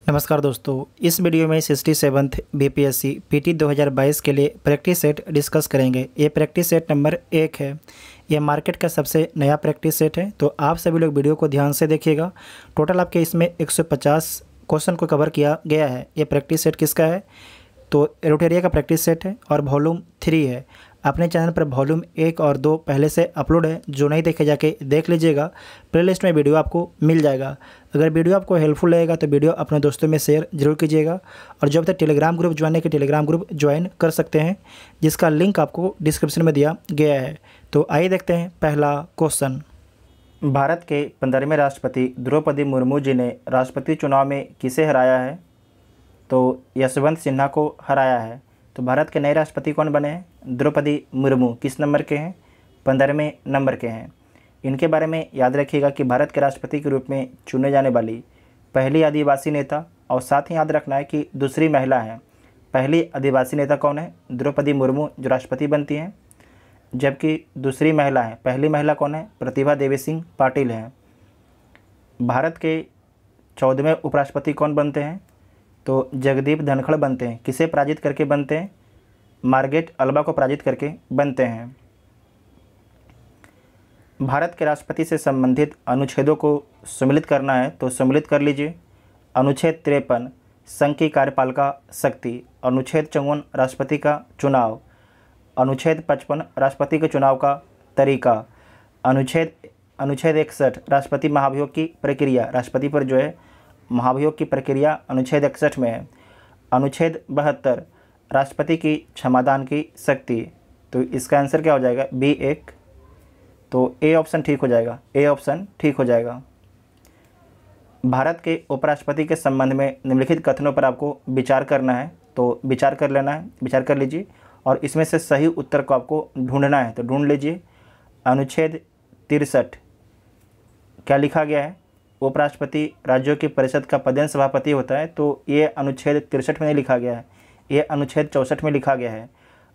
नमस्कार दोस्तों, इस वीडियो में 67th बीपीएससी पीटी 2022 के लिए प्रैक्टिस सेट डिस्कस करेंगे। ये प्रैक्टिस सेट नंबर 1 है। ये मार्केट का सबसे नया प्रैक्टिस सेट है, तो आप सभी लोग वीडियो को ध्यान से देखिएगा। टोटल आपके इसमें 150 क्वेश्चन को कवर किया गया है। ये प्रैक्टिस सेट किसका है? तो एरोटेरिया का प्रैक्टिस सेट है और वॉल्यूम 3 है। अपने चैनल पर वॉल्यूम 1 और 2 पहले से अपलोड है, जो नहीं देखे जाके देख लीजिएगा। प्लेलिस्ट में वीडियो आपको मिल जाएगा। अगर वीडियो आपको हेल्पफुल लगेगा तो वीडियो अपने दोस्तों में शेयर जरूर कीजिएगा। और जो अब तक टेलीग्राम ग्रुप ज्वाइन के टेलीग्राम ग्रुप ज्वाइन कर सकते हैं, जिसका लिंक आपको डिस्क्रिप्शन में दिया गया है। तो आइए देखते हैं पहला क्वेश्चन। भारत के 15वें राष्ट्रपति द्रौपदी मुर्मू जी ने राष्ट्रपति चुनाव में किसे हराया है? तो यशवंत सिन्हा को हराया है। तो भारत के नए राष्ट्रपति कौन बने हैं? द्रौपदी मुर्मू। किस नंबर के हैं? 15वें नंबर के हैं। इनके बारे में याद रखिएगा कि भारत के राष्ट्रपति के रूप में चुने जाने वाली पहली आदिवासी नेता, और साथ ही याद रखना है कि दूसरी महिला हैं। पहली आदिवासी नेता कौन है? द्रौपदी मुर्मू, जो राष्ट्रपति बनती हैं, जबकि दूसरी महिला है, पहली महिला कौन है? प्रतिभा देवी सिंह पाटिल हैं। भारत के 14वें उपराष्ट्रपति कौन बनते हैं? तो जगदीप धनखड़ बनते हैं। किसे पराजित करके बनते हैं? मार्गरेट अल्वा को पराजित करके बनते हैं। भारत के राष्ट्रपति से संबंधित अनुच्छेदों को सम्मिलित करना है तो सम्मिलित कर लीजिए। अनुच्छेद 53 संघ की कार्यपालिका शक्ति, अनुच्छेद 54 राष्ट्रपति का चुनाव, अनुच्छेद 55 राष्ट्रपति के चुनाव का तरीका, अनुच्छेद 61 राष्ट्रपति महाभियोग की प्रक्रिया, राष्ट्रपति पर जो है महाभियोग की प्रक्रिया अनुच्छेद 61 में है। अनुच्छेद 72 राष्ट्रपति की क्षमादान की शक्ति। तो इसका आंसर क्या हो जाएगा? B1। तो ए ऑप्शन ठीक हो जाएगा, ए ऑप्शन ठीक हो जाएगा। भारत के उपराष्ट्रपति के संबंध में निम्नलिखित कथनों पर आपको विचार करना है, तो विचार कर लेना है, विचार कर लीजिए और इसमें से सही उत्तर को आपको ढूंढना है, तो ढूंढ लीजिए। अनुच्छेद 63 क्या लिखा गया है? उपराष्ट्रपति राज्यों की परिषद का पदेन सभापति होता है, तो ये अनुच्छेद 63 में नहीं लिखा गया है, ये अनुच्छेद 64 में लिखा गया है।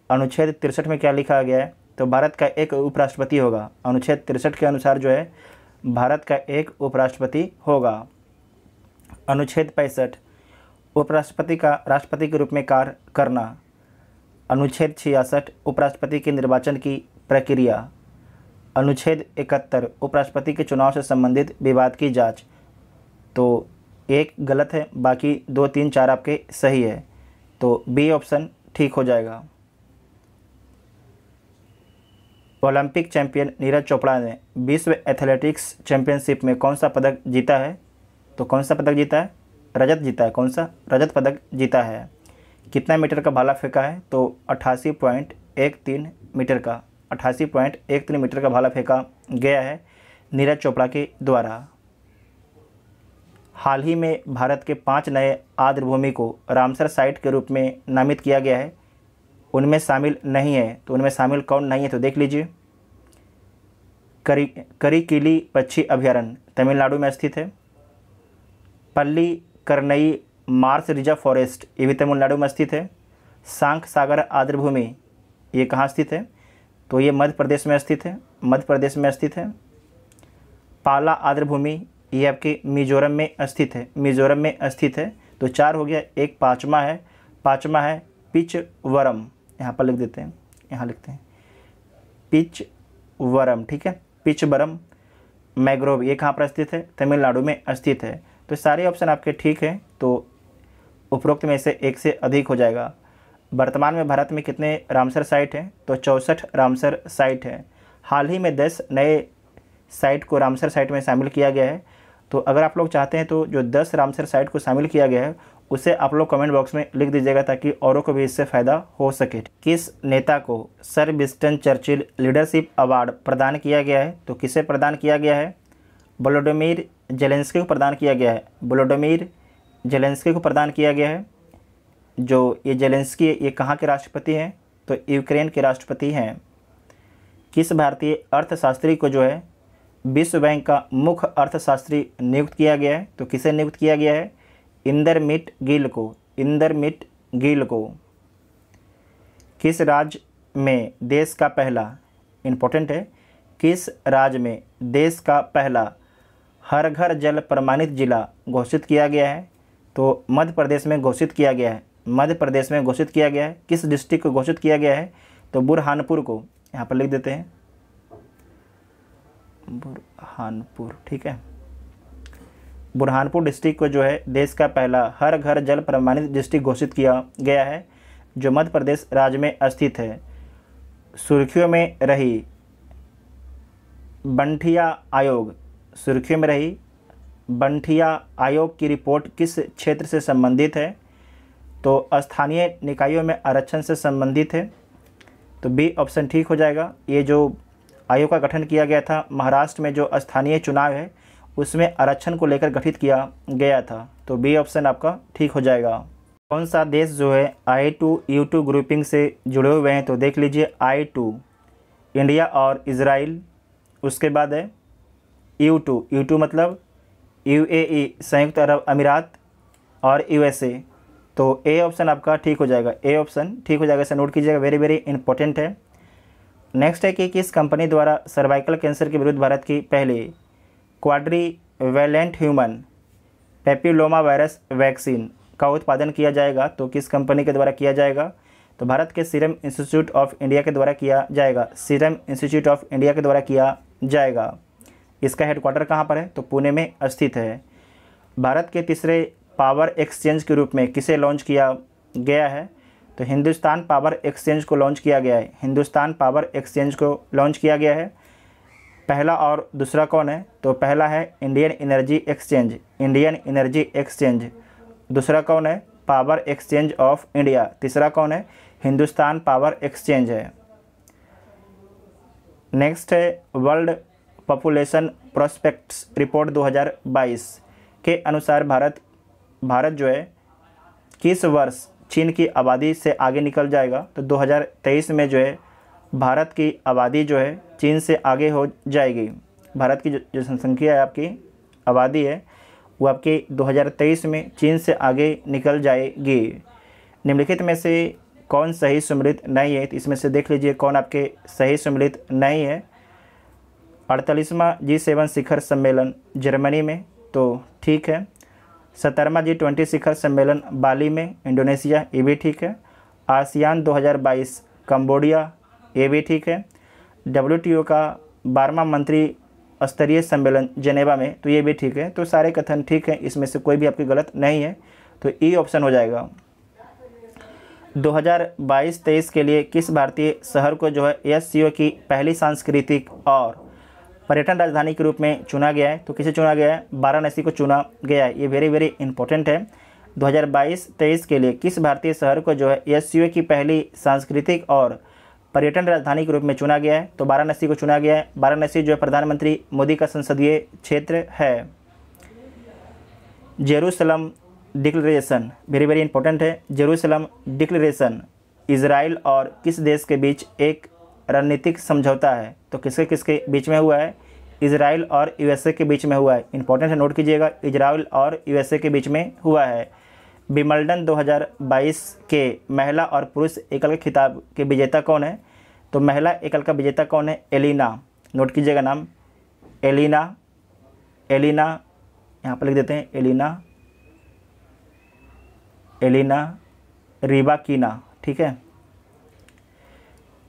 अनुच्छेद 63 में क्या लिखा गया है? तो भारत का एक उपराष्ट्रपति होगा। अनुच्छेद 63 के अनुसार जो है भारत का एक उपराष्ट्रपति होगा। अनुच्छेद 65 उपराष्ट्रपति का राष्ट्रपति के रूप में कार्य करना। अनुच्छेद 66 उपराष्ट्रपति के निर्वाचन की प्रक्रिया। अनुच्छेद 71 उपराष्ट्रपति के चुनाव से संबंधित विवाद की जांच। तो एक गलत है, बाकी 2, 3, 4 आपके सही है, तो बी ऑप्शन ठीक हो जाएगा। ओलंपिक चैंपियन नीरज चोपड़ा ने विश्व एथलेटिक्स चैंपियनशिप में कौन सा पदक जीता है? तो कौन सा पदक जीता है? रजत जीता है। कौन सा? रजत पदक जीता है। कितना मीटर का भाला फेंका है? तो 88.13 मीटर का 88.13 मीटर का भाला फेंका गया है नीरज चोपड़ा के द्वारा। हाल ही में भारत के 5 नए आर्द्रभूमि को रामसर साइट के रूप में नामित किया गया है, उनमें शामिल नहीं है। तो उनमें शामिल कौन नहीं है? तो देख लीजिए। करिकिली पक्षी अभयारण्य तमिलनाडु में स्थित है। पल्ली करनई मार्स रिजर्व फॉरेस्ट, ये भी तमिलनाडु में स्थित है। सांख सागर आर्द्रभूमि, ये कहाँ स्थित है? तो ये मध्य प्रदेश में स्थित है, मध्य प्रदेश में स्थित है। पाला आर्द्रभूमि, ये आपके मिजोरम में स्थित है, मिजोरम में स्थित है। तो 4 हो गया। एक पाँचवा है पिचवरम, यहाँ पर लिख देते हैं, यहाँ लिखते हैं पिचवरम, ठीक है। पिचवरम मैग्रोव, ये कहाँ पर स्थित है? तमिलनाडु में स्थित है। तो सारे ऑप्शन आपके ठीक हैं, तो उपरोक्त में से एक से अधिक हो जाएगा। वर्तमान में भारत में कितने रामसर साइट हैं? तो 64 रामसर साइट है। हाल ही में 10 नए साइट को रामसर साइट में शामिल किया गया है। तो अगर आप लोग चाहते हैं तो जो 10 रामसर साइट को शामिल किया गया है उसे आप लोग कमेंट बॉक्स में लिख दीजिएगा, ताकि औरों को भी इससे फ़ायदा हो सके। किस नेता को sir Winston Churchill leadership award प्रदान किया गया है? तो किसे प्रदान किया गया है? वोलोडिमिर जेलेंस्की को प्रदान किया गया है। वोलोडिमिर जेलेंस्की को प्रदान किया गया है। जो ये जेलेंस्की, ये कहाँ के राष्ट्रपति हैं? तो यूक्रेन के राष्ट्रपति हैं। किस भारतीय अर्थशास्त्री को जो है विश्व बैंक का मुख्य अर्थशास्त्री नियुक्त किया गया है? तो किसे नियुक्त किया गया है? इंदरमित गिल को, इंदरमित गिल को। किस राज्य में देश का पहला, इम्पोर्टेंट है, किस राज्य में देश का पहला हर घर जल प्रमाणित जिला घोषित किया गया है? तो मध्य प्रदेश में घोषित किया गया है। मध्य प्रदेश में घोषित किया गया है। किस डिस्ट्रिक्ट को घोषित किया गया है? तो बुरहानपुर को यहाँ पर लिख देते हैं, बुरहानपुर। ठीक है, बुरहानपुर डिस्ट्रिक्ट को जो है देश का पहला हर घर जल प्रमाणित डिस्ट्रिक्ट घोषित किया गया है, जो मध्य प्रदेश राज्य में स्थित है। सुर्खियों में रही बंठिया आयोग, सुर्खियों में रही बंठिया आयोग की रिपोर्ट किस क्षेत्र से संबंधित है? तो स्थानीय निकायों में आरक्षण से संबंधित है। तो बी ऑप्शन ठीक हो जाएगा। ये जो आयोग का गठन किया गया था महाराष्ट्र में, जो स्थानीय चुनाव है उसमें आरक्षण को लेकर गठित किया गया था। तो बी ऑप्शन आपका ठीक हो जाएगा। कौन सा देश जो है I2U2 ग्रुपिंग से जुड़े हुए हैं? तो देख लीजिए I2 इंडिया और इजराइल, उसके बाद है U2 मतलब UAE संयुक्त अरब अमीरात और USA। तो ए ऑप्शन आपका ठीक हो जाएगा, ए ऑप्शन ठीक हो जाएगा। इसे नोट कीजिएगा, वेरी वेरी इंपॉर्टेंट है। नेक्स्ट है कि किस कंपनी द्वारा सर्वाइकल कैंसर के विरुद्ध भारत की पहली क्वाड्रीवैलेंट ह्यूमन पेपिलोमा वायरस वैक्सीन का उत्पादन किया जाएगा? तो किस कंपनी के द्वारा किया जाएगा? तो भारत के सीरम इंस्टीट्यूट ऑफ इंडिया के द्वारा किया जाएगा। सीरम इंस्टीट्यूट ऑफ इंडिया के द्वारा किया जाएगा। इसका हेडक्वार्टर कहाँ पर है? तो पुणे में स्थित है। भारत के तीसरे पावर एक्सचेंज के रूप में किसे लॉन्च किया गया है? तो हिंदुस्तान पावर एक्सचेंज को लॉन्च किया गया है। हिंदुस्तान पावर एक्सचेंज को लॉन्च किया गया है। पहला और दूसरा कौन है? तो पहला है Indian energy exchange, Indian energy exchange. दूसरा कौन है? Power exchange of India. तीसरा कौन है? हिंदुस्तान पावर एक्सचेंज है। नेक्स्ट है वर्ल्ड पॉपुलेशन प्रोस्पेक्ट्स रिपोर्ट 2022 के अनुसार भारत जो है किस वर्ष चीन की आबादी से आगे निकल जाएगा? तो 2023 में जो है भारत की आबादी जो है चीन से आगे हो जाएगी। भारत की जो जनसंख्या है, आपकी आबादी है, वो आपकी 2023 में चीन से आगे निकल जाएगी। निम्नलिखित में से कौन सही सम्मिलित नहीं है? तो इसमें से देख लीजिए कौन आपके सही सम्मिलित नहीं है। 48वां G7 शिखर सम्मेलन जर्मनी में, तो ठीक है। 17वां G20 शिखर सम्मेलन बाली में इंडोनेशिया, ये भी ठीक है। आसियान 2022 कंबोडिया, ये भी ठीक है। WTO का 12वां मंत्री स्तरीय सम्मेलन जेनेवा में, तो ये भी ठीक है। तो सारे कथन ठीक है, इसमें से कोई भी आपकी गलत नहीं है। तो ई ऑप्शन हो जाएगा। 2022-23 के लिए किस भारतीय शहर को जो है SCO की पहली सांस्कृतिक और पर्यटन राजधानी के रूप में चुना गया है? तो किसे चुना गया है? वाराणसी को चुना गया है। ये वेरी वेरी इंपॉर्टेंट है। 2022-23 के लिए किस भारतीय शहर को जो है SCO की पहली सांस्कृतिक और पर्यटन राजधानी के रूप में चुना गया है? तो वाराणसी को चुना गया है। वाराणसी जो है प्रधानमंत्री मोदी का संसदीय क्षेत्र है। Jerusalem declaration very very important है। जेरूसलम डिक्लेरेशन इजराइल और किस देश के बीच एक रणनीतिक समझौता है? तो किसके किसके बीच में हुआ है? इजराइल और USA के बीच में हुआ है। इंपॉर्टेंट है, नोट कीजिएगा, इजराइल और USA के बीच में हुआ है। विंबलडन 2022 के महिला और पुरुष एकल खिताब के विजेता कौन है? तो महिला एकल का विजेता कौन है? एलिना, नोट कीजिएगा नाम, एलिना यहाँ पर लिख देते हैं, एलिना रिबाकिना। ठीक है,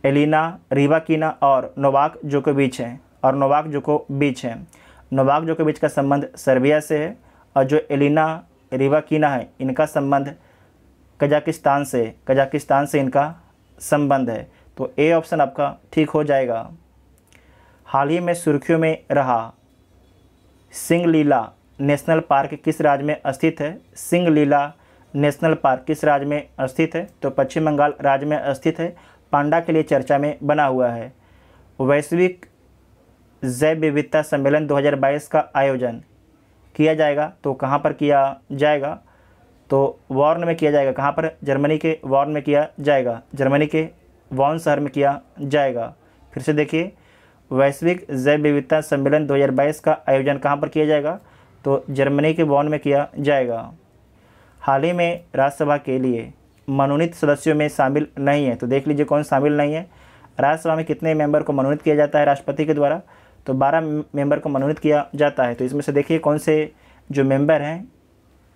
एलिना रिबाकिना और नोवाक जोकोविच है, नोवाक जोकोविच का संबंध सर्बिया से है, और जो एलिना रिबाकिना है इनका संबंध कजाकिस्तान से इनका संबंध है। तो ए ऑप्शन आपका ठीक हो जाएगा। हाल ही में सुर्खियों में रहा सिंगलीला नेशनल पार्क किस राज्य में स्थित है? सिंगलीला नेशनल पार्क किस राज्य में स्थित है? तो पश्चिम बंगाल राज्य में स्थित है। पांडा के लिए चर्चा में बना हुआ है। वैश्विक जैव विविधता सम्मेलन 2022 का आयोजन किया जाएगा, तो कहाँ पर किया जाएगा? तो वॉर्न में किया जाएगा। कहाँ पर? जर्मनी के वॉर्न में किया जाएगा। जर्मनी के वॉर्न शहर में किया जाएगा। फिर से देखिए, वैश्विक जैव विविधता सम्मेलन 2022 का आयोजन कहाँ पर किया जाएगा? तो जर्मनी के वॉर्न में किया जाएगा। हाल ही में राज्यसभा के लिए मनोनीत सदस्यों में शामिल नहीं है, तो देख लीजिए कौन शामिल नहीं है। राज्यसभा में कितने मेंबर को मनोनीत किया जाता है राष्ट्रपति के द्वारा? तो 12 मेंबर को मनोनीत किया जाता है। तो इसमें से देखिए कौन से जो मेंबर हैं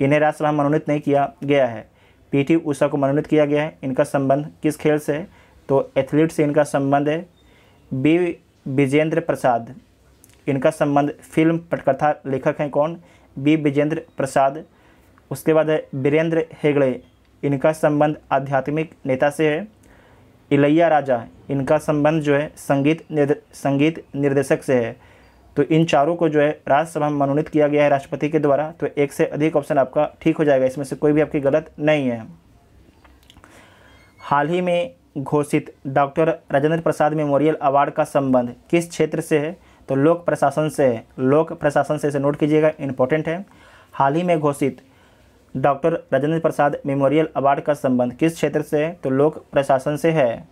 इन्हें राज्यसभा में मनोनीत नहीं किया गया है। पीटी उषा को मनोनीत किया गया है। इनका संबंध किस खेल से है? तो एथलीट से इनका संबंध है। बी विजेंद्र प्रसाद, इनका संबंध फिल्म पटकथा लेखक हैं कौन? बी विजेंद्र प्रसाद। उसके बाद है वीरेंद्र हेगड़े, इनका संबंध आध्यात्मिक नेता से है। इलैया राजा, इनका संबंध जो है संगीत निर्देशक से है। तो इन चारों को जो है राज्यसभा में मनोनीत किया गया है राष्ट्रपति के द्वारा। तो एक से अधिक ऑप्शन आपका ठीक हो जाएगा, इसमें से कोई भी आपकी गलत नहीं है। हाल ही में घोषित doctor Rajendra Prasad memorial award का संबंध किस क्षेत्र से है? तो लोक प्रशासन से है। लोक प्रशासन से इसे नोट कीजिएगा, इंपॉर्टेंट है। हाल ही में घोषित doctor Rajendra Prasad memorial award का संबंध किस क्षेत्र से है? तो लोक प्रशासन से है।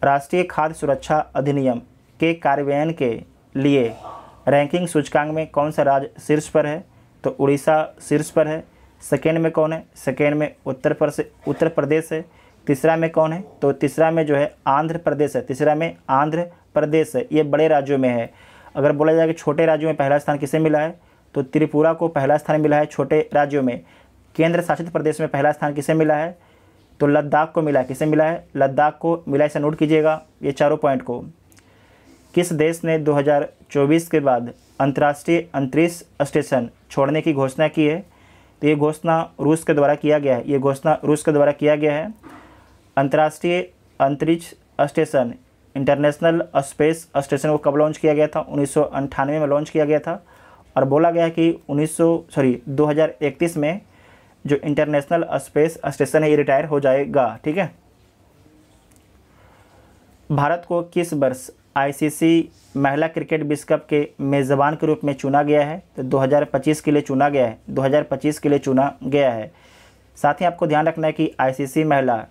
राष्ट्रीय खाद्य सुरक्षा अधिनियम के कार्यान्वयन के लिए रैंकिंग सूचकांक में कौन सा राज्य शीर्ष पर है? तो उड़ीसा शीर्ष पर है। सेकेंड में कौन है? सेकेंड में उत्तर प्रदेश है। तीसरा में कौन है? तो तीसरा में जो है आंध्र प्रदेश है। तीसरा में आंध्र प्रदेश है। ये बड़े राज्यों में है। अगर बोला जाए कि छोटे राज्यों में पहला स्थान किसे मिला है? तो त्रिपुरा को पहला स्थान मिला है छोटे राज्यों में। केंद्र शासित प्रदेश में पहला स्थान किसे मिला है? तो लद्दाख को मिला है। किसे मिला है? लद्दाख को मिला है। इसे नोट कीजिएगा ये चारों पॉइंट को। किस देश ने 2024 के बाद अंतर्राष्ट्रीय अंतरिक्ष स्टेशन छोड़ने की घोषणा की है? तो ये घोषणा रूस के द्वारा किया गया है। ये घोषणा रूस के द्वारा किया गया है। अंतर्राष्ट्रीय अंतरिक्ष स्टेशन इंटरनेशनल स्पेस स्टेशन को कब लॉन्च किया गया था? 1998 में लॉन्च किया गया था। और बोला गया है कि 2031 में जो इंटरनेशनल स्पेस स्टेशन है ये रिटायर हो जाएगा। ठीक है। भारत को किस वर्ष आईसीसी महिला क्रिकेट विश्व कप के मेज़बान के रूप में चुना गया है? तो 2025 के लिए चुना गया है। 2025 के लिए चुना गया है। साथ ही आपको ध्यान रखना है कि आईसीसी महिला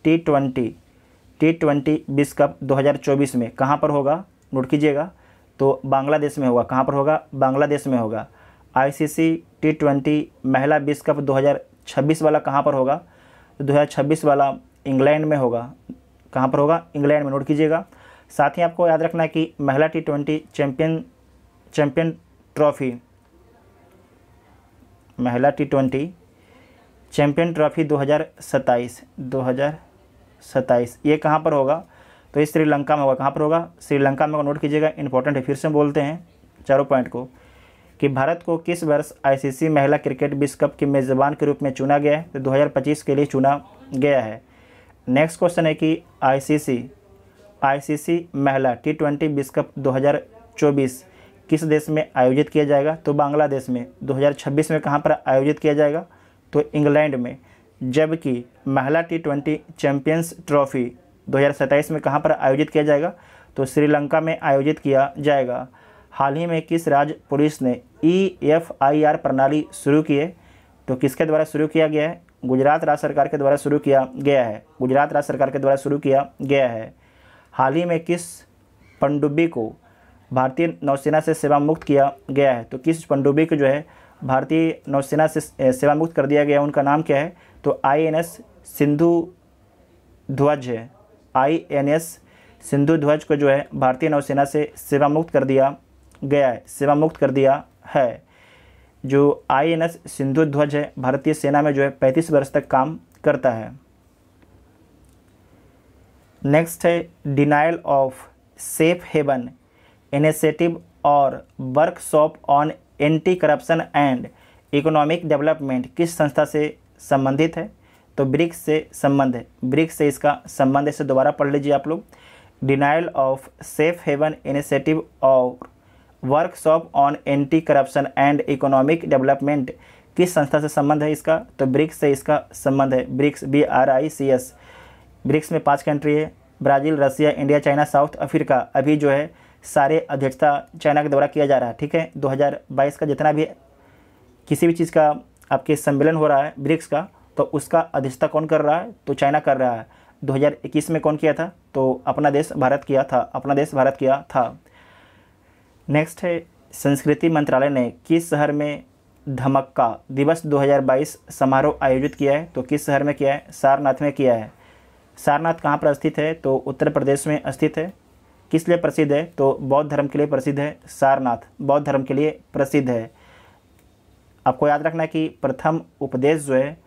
टी20 विश्व कप 2024 में कहाँ पर होगा? नोट कीजिएगा। तो बांग्लादेश में होगा। कहाँ पर होगा? बांग्लादेश में होगा। आईसीसी टी20 महिला विश्व कप 2026 वाला कहाँ पर होगा? तो 2026 वाला इंग्लैंड में होगा। कहाँ पर होगा? इंग्लैंड में। नोट कीजिएगा। साथ ही आपको याद रखना है कि महिला टी20 चैंपियन ट्रॉफी, महिला टी20 चैंपियन ट्रॉफी 2027 ये कहाँ पर होगा? तो ये श्रीलंका में होगा। कहाँ पर होगा? श्रीलंका में। नोट कीजिएगा, इंपॉर्टेंट है। फिर से बोलते हैं चारों पॉइंट को कि भारत को किस वर्ष आईसीसी महिला क्रिकेट विश्व कप के मेज़बान के रूप में चुना गया है? तो 2025 के लिए चुना गया है। नेक्स्ट क्वेश्चन है कि आईसीसी महिला टी20 विश्व कप 2024 किस देश में आयोजित किया जाएगा? तो बांग्लादेश में। 2026 में कहाँ पर आयोजित किया जाएगा? तो इंग्लैंड में। जबकि महिला टी20 चैंपियंस ट्रॉफी 2027 में कहाँ पर आयोजित किया जाएगा? तो श्रीलंका में आयोजित किया जाएगा। हाल ही में किस राज्य पुलिस ने EFIR प्रणाली शुरू की है? तो किसके द्वारा शुरू किया गया है? गुजरात राज्य सरकार के द्वारा शुरू किया गया है। गुजरात राज्य सरकार के द्वारा शुरू किया गया है। हाल ही में किस पनडुब्बी को भारतीय नौसेना से सेवा मुक्त किया गया है? तो किस पनडुब्बी को जो है भारतीय नौसेना से सेवा मुक्त कर दिया गया है? उनका नाम क्या है? तो INS सिंधु ध्वज है। INS सिंधु ध्वज को जो है भारतीय नौसेना से सेवा मुक्त कर दिया गया है। सेवा मुक्त कर दिया है। जो INS सिंधु ध्वज है भारतीय सेना में जो है 35 वर्ष तक काम करता है। नेक्स्ट है denial of safe haven initiative और workshop on anti corruption and economic development किस संस्था से संबंधित है? तो ब्रिक्स से संबंध है। ब्रिक्स से इसका संबंध है। इसे दोबारा पढ़ लीजिए आप लोग। Denial of safe haven initiative और workshop on anti corruption and economic development किस संस्था से संबंध है इसका? तो ब्रिक्स से इसका संबंध है। BRICS BRICS। ब्रिक्स में 5 कंट्री है, ब्राज़ील, रसिया, इंडिया, चाइना, साउथ अफ्रीका। अभी जो है सारे अध्यक्षता चाइना के द्वारा किया जा रहा है। ठीक है। 2022 का जितना भी किसी भी चीज़ का आपके सम्मेलन हो रहा है ब्रिक्स का, तो उसका अध्यक्षता कौन कर रहा है? तो चाइना कर रहा है। 2021 में कौन किया था? तो अपना देश भारत किया था। अपना देश भारत किया था। नेक्स्ट है संस्कृति मंत्रालय ने किस शहर में धमक्का दिवस 2022 समारोह आयोजित किया है? तो किस शहर में किया है? सारनाथ में किया है। सारनाथ कहाँ पर स्थित है? तो उत्तर प्रदेश में स्थित है। किस लिए प्रसिद्ध है? तो बौद्ध धर्म के लिए प्रसिद्ध है। सारनाथ बौद्ध धर्म के लिए प्रसिद्ध है। आपको याद रखना है कि प्रथम उपदेश जो है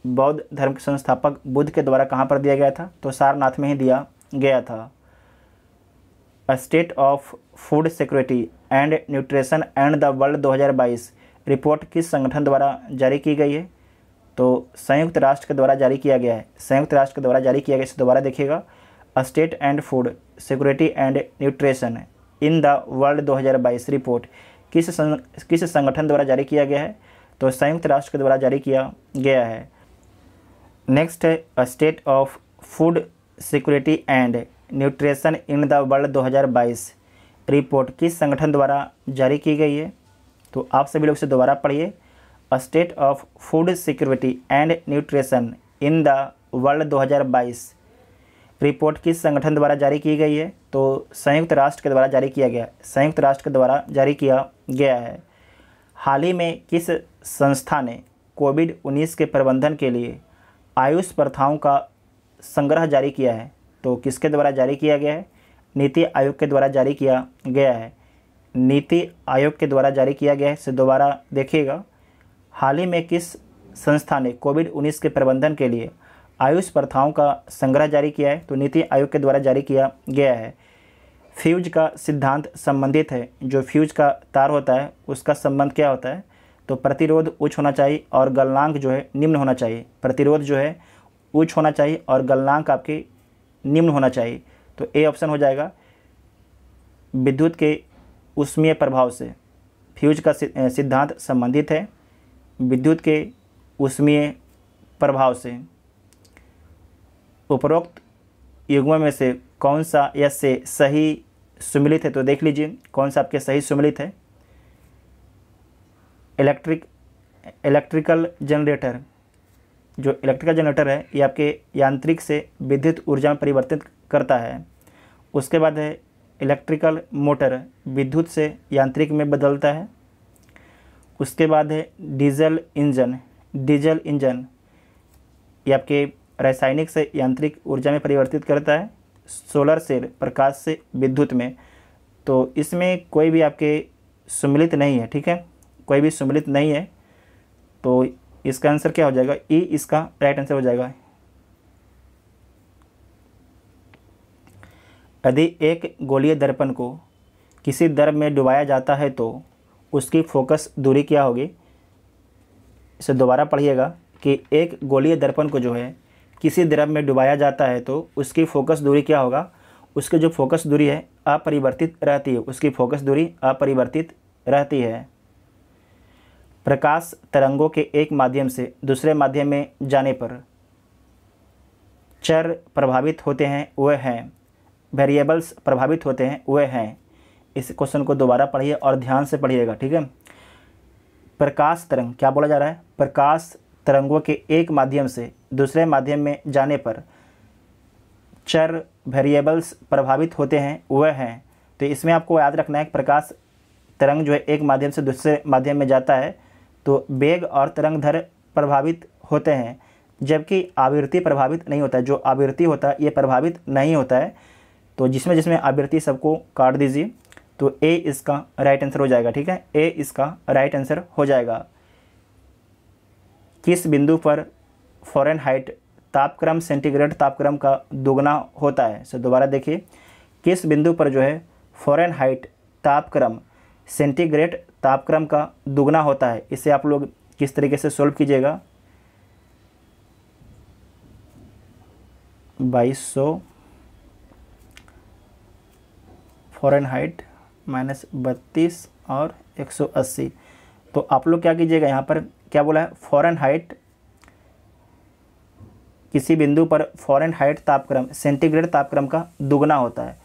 बौद्ध धर्म के संस्थापक बुद्ध के द्वारा कहाँ पर दिया गया था, तो सारनाथ में ही दिया गया था। A state of food security and nutrition and the world 2022 report किस संगठन द्वारा जारी की गई है, तो संयुक्त राष्ट्र के द्वारा जारी किया गया है। संयुक्त राष्ट्र के द्वारा जारी किया गया, इसे दोबारा देखिएगा। A state and food security and nutrition in the world 2022 report किस संगठन द्वारा जारी किया गया है, तो संयुक्त राष्ट्र के द्वारा जारी किया गया है। नेक्स्ट है a state of food security and nutrition in the world 2022 report किस संगठन द्वारा जारी की गई है, तो आप सभी लोग इसे दोबारा पढ़िए। A state of food security and nutrition in the world 2022 report किस संगठन द्वारा जारी की गई है, तो संयुक्त राष्ट्र के द्वारा जारी किया गया। संयुक्त राष्ट्र के द्वारा जारी किया गया है। हाल ही में किस संस्था ने कोविड-19 के प्रबंधन के लिए आयुष प्रथाओं का संग्रह जारी किया है, तो किसके द्वारा जारी किया गया है, नीति आयोग के द्वारा जारी किया गया है। नीति आयोग के द्वारा जारी किया गया है, इसे दोबारा देखिएगा। हाल ही में किस संस्था ने कोविड-19 के प्रबंधन के लिए आयुष प्रथाओं का संग्रह जारी किया है, तो नीति आयोग के द्वारा जारी किया गया है। फ्यूज का सिद्धांत संबंधित है, जो फ्यूज का तार होता है उसका संबंध क्या होता है, तो प्रतिरोध उच्च होना चाहिए और गलनांक जो है निम्न होना चाहिए। प्रतिरोध जो है उच्च होना चाहिए और गलनांक आपके निम्न होना चाहिए, तो ए ऑप्शन हो जाएगा। विद्युत के ऊष्मीय प्रभाव से फ्यूज का सिद्धांत संबंधित है विद्युत के ऊष्मीय प्रभाव से। उपरोक्त युग्मों में से कौन सा यह से सही सुमिलित है, तो देख लीजिए कौन सा आपके सही सुमिलित है। इलेक्ट्रिकल जनरेटर, जो इलेक्ट्रिकल जनरेटर है ये आपके यांत्रिक से विद्युत ऊर्जा में परिवर्तित करता है। उसके बाद है इलेक्ट्रिकल मोटर, विद्युत से यांत्रिक में बदलता है। उसके बाद है डीजल इंजन, डीजल इंजन ये आपके रासायनिक से यांत्रिक ऊर्जा में परिवर्तित करता है। सोलर सेल, प्रकाश से विद्युत में, तो इसमें कोई भी आपके सुमिलित नहीं है, ठीक है, कोई भी सुमिलित नहीं है, तो इसका आंसर क्या हो जाएगा, ई इसका राइट आंसर हो जाएगा। यदि एक गोलीय दर्पण को किसी द्रव में डुबाया जाता है तो उसकी फोकस दूरी क्या होगी, इसे दोबारा पढ़िएगा कि एक गोलीय दर्पण को जो है किसी द्रव में डुबाया जाता है तो उसकी फोकस दूरी क्या होगा, उसकी जो फोकस दूरी है अपरिवर्तित रहती है, उसकी फोकस दूरी अपरिवर्तित रहती है। प्रकाश तरंगों के एक माध्यम से दूसरे माध्यम में जाने पर चर प्रभावित होते हैं वह हैं, वेरिएबल्स प्रभावित होते हैं वह हैं। इस क्वेश्चन को दोबारा पढ़िए और ध्यान से पढ़िएगा, ठीक है। प्रकाश तरंग क्या बोला जा रहा है, प्रकाश तरंगों के एक माध्यम से दूसरे माध्यम में जाने पर चर वेरिएबल्स प्रभावित होते हैं वह हैं। तो इसमें आपको याद रखना है कि प्रकाश तरंग जो है एक माध्यम से दूसरे माध्यम में जाता है तो वेग और तरंग दैर्घ्य प्रभावित होते हैं, जबकि आवृत्ति प्रभावित नहीं होता है। जो आवृत्ति होता है ये प्रभावित नहीं होता है। तो जिसमें आवृत्ति सबको काट दीजिए, तो ए इसका राइट आंसर हो जाएगा, ठीक है, ए इसका राइट आंसर हो जाएगा। किस बिंदु पर फ़ारेनहाइट तापक्रम सेंटीग्रेड तापक्रम का दोगुना होता है, सो दोबारा देखिए, किस बिंदु पर जो है फ़ारेनहाइट तापक्रम सेंटीग्रेड तापक्रम का दुगना होता है। इसे आप लोग किस तरीके से सोल्व कीजिएगा, 2200 फ़ारेनहाइट माइनस 32 और 180। तो आप लोग क्या कीजिएगा, यहाँ पर क्या बोला है, फ़ारेनहाइट, किसी बिंदु पर फ़ारेनहाइट तापक्रम सेंटीग्रेड तापक्रम का दुगना होता है।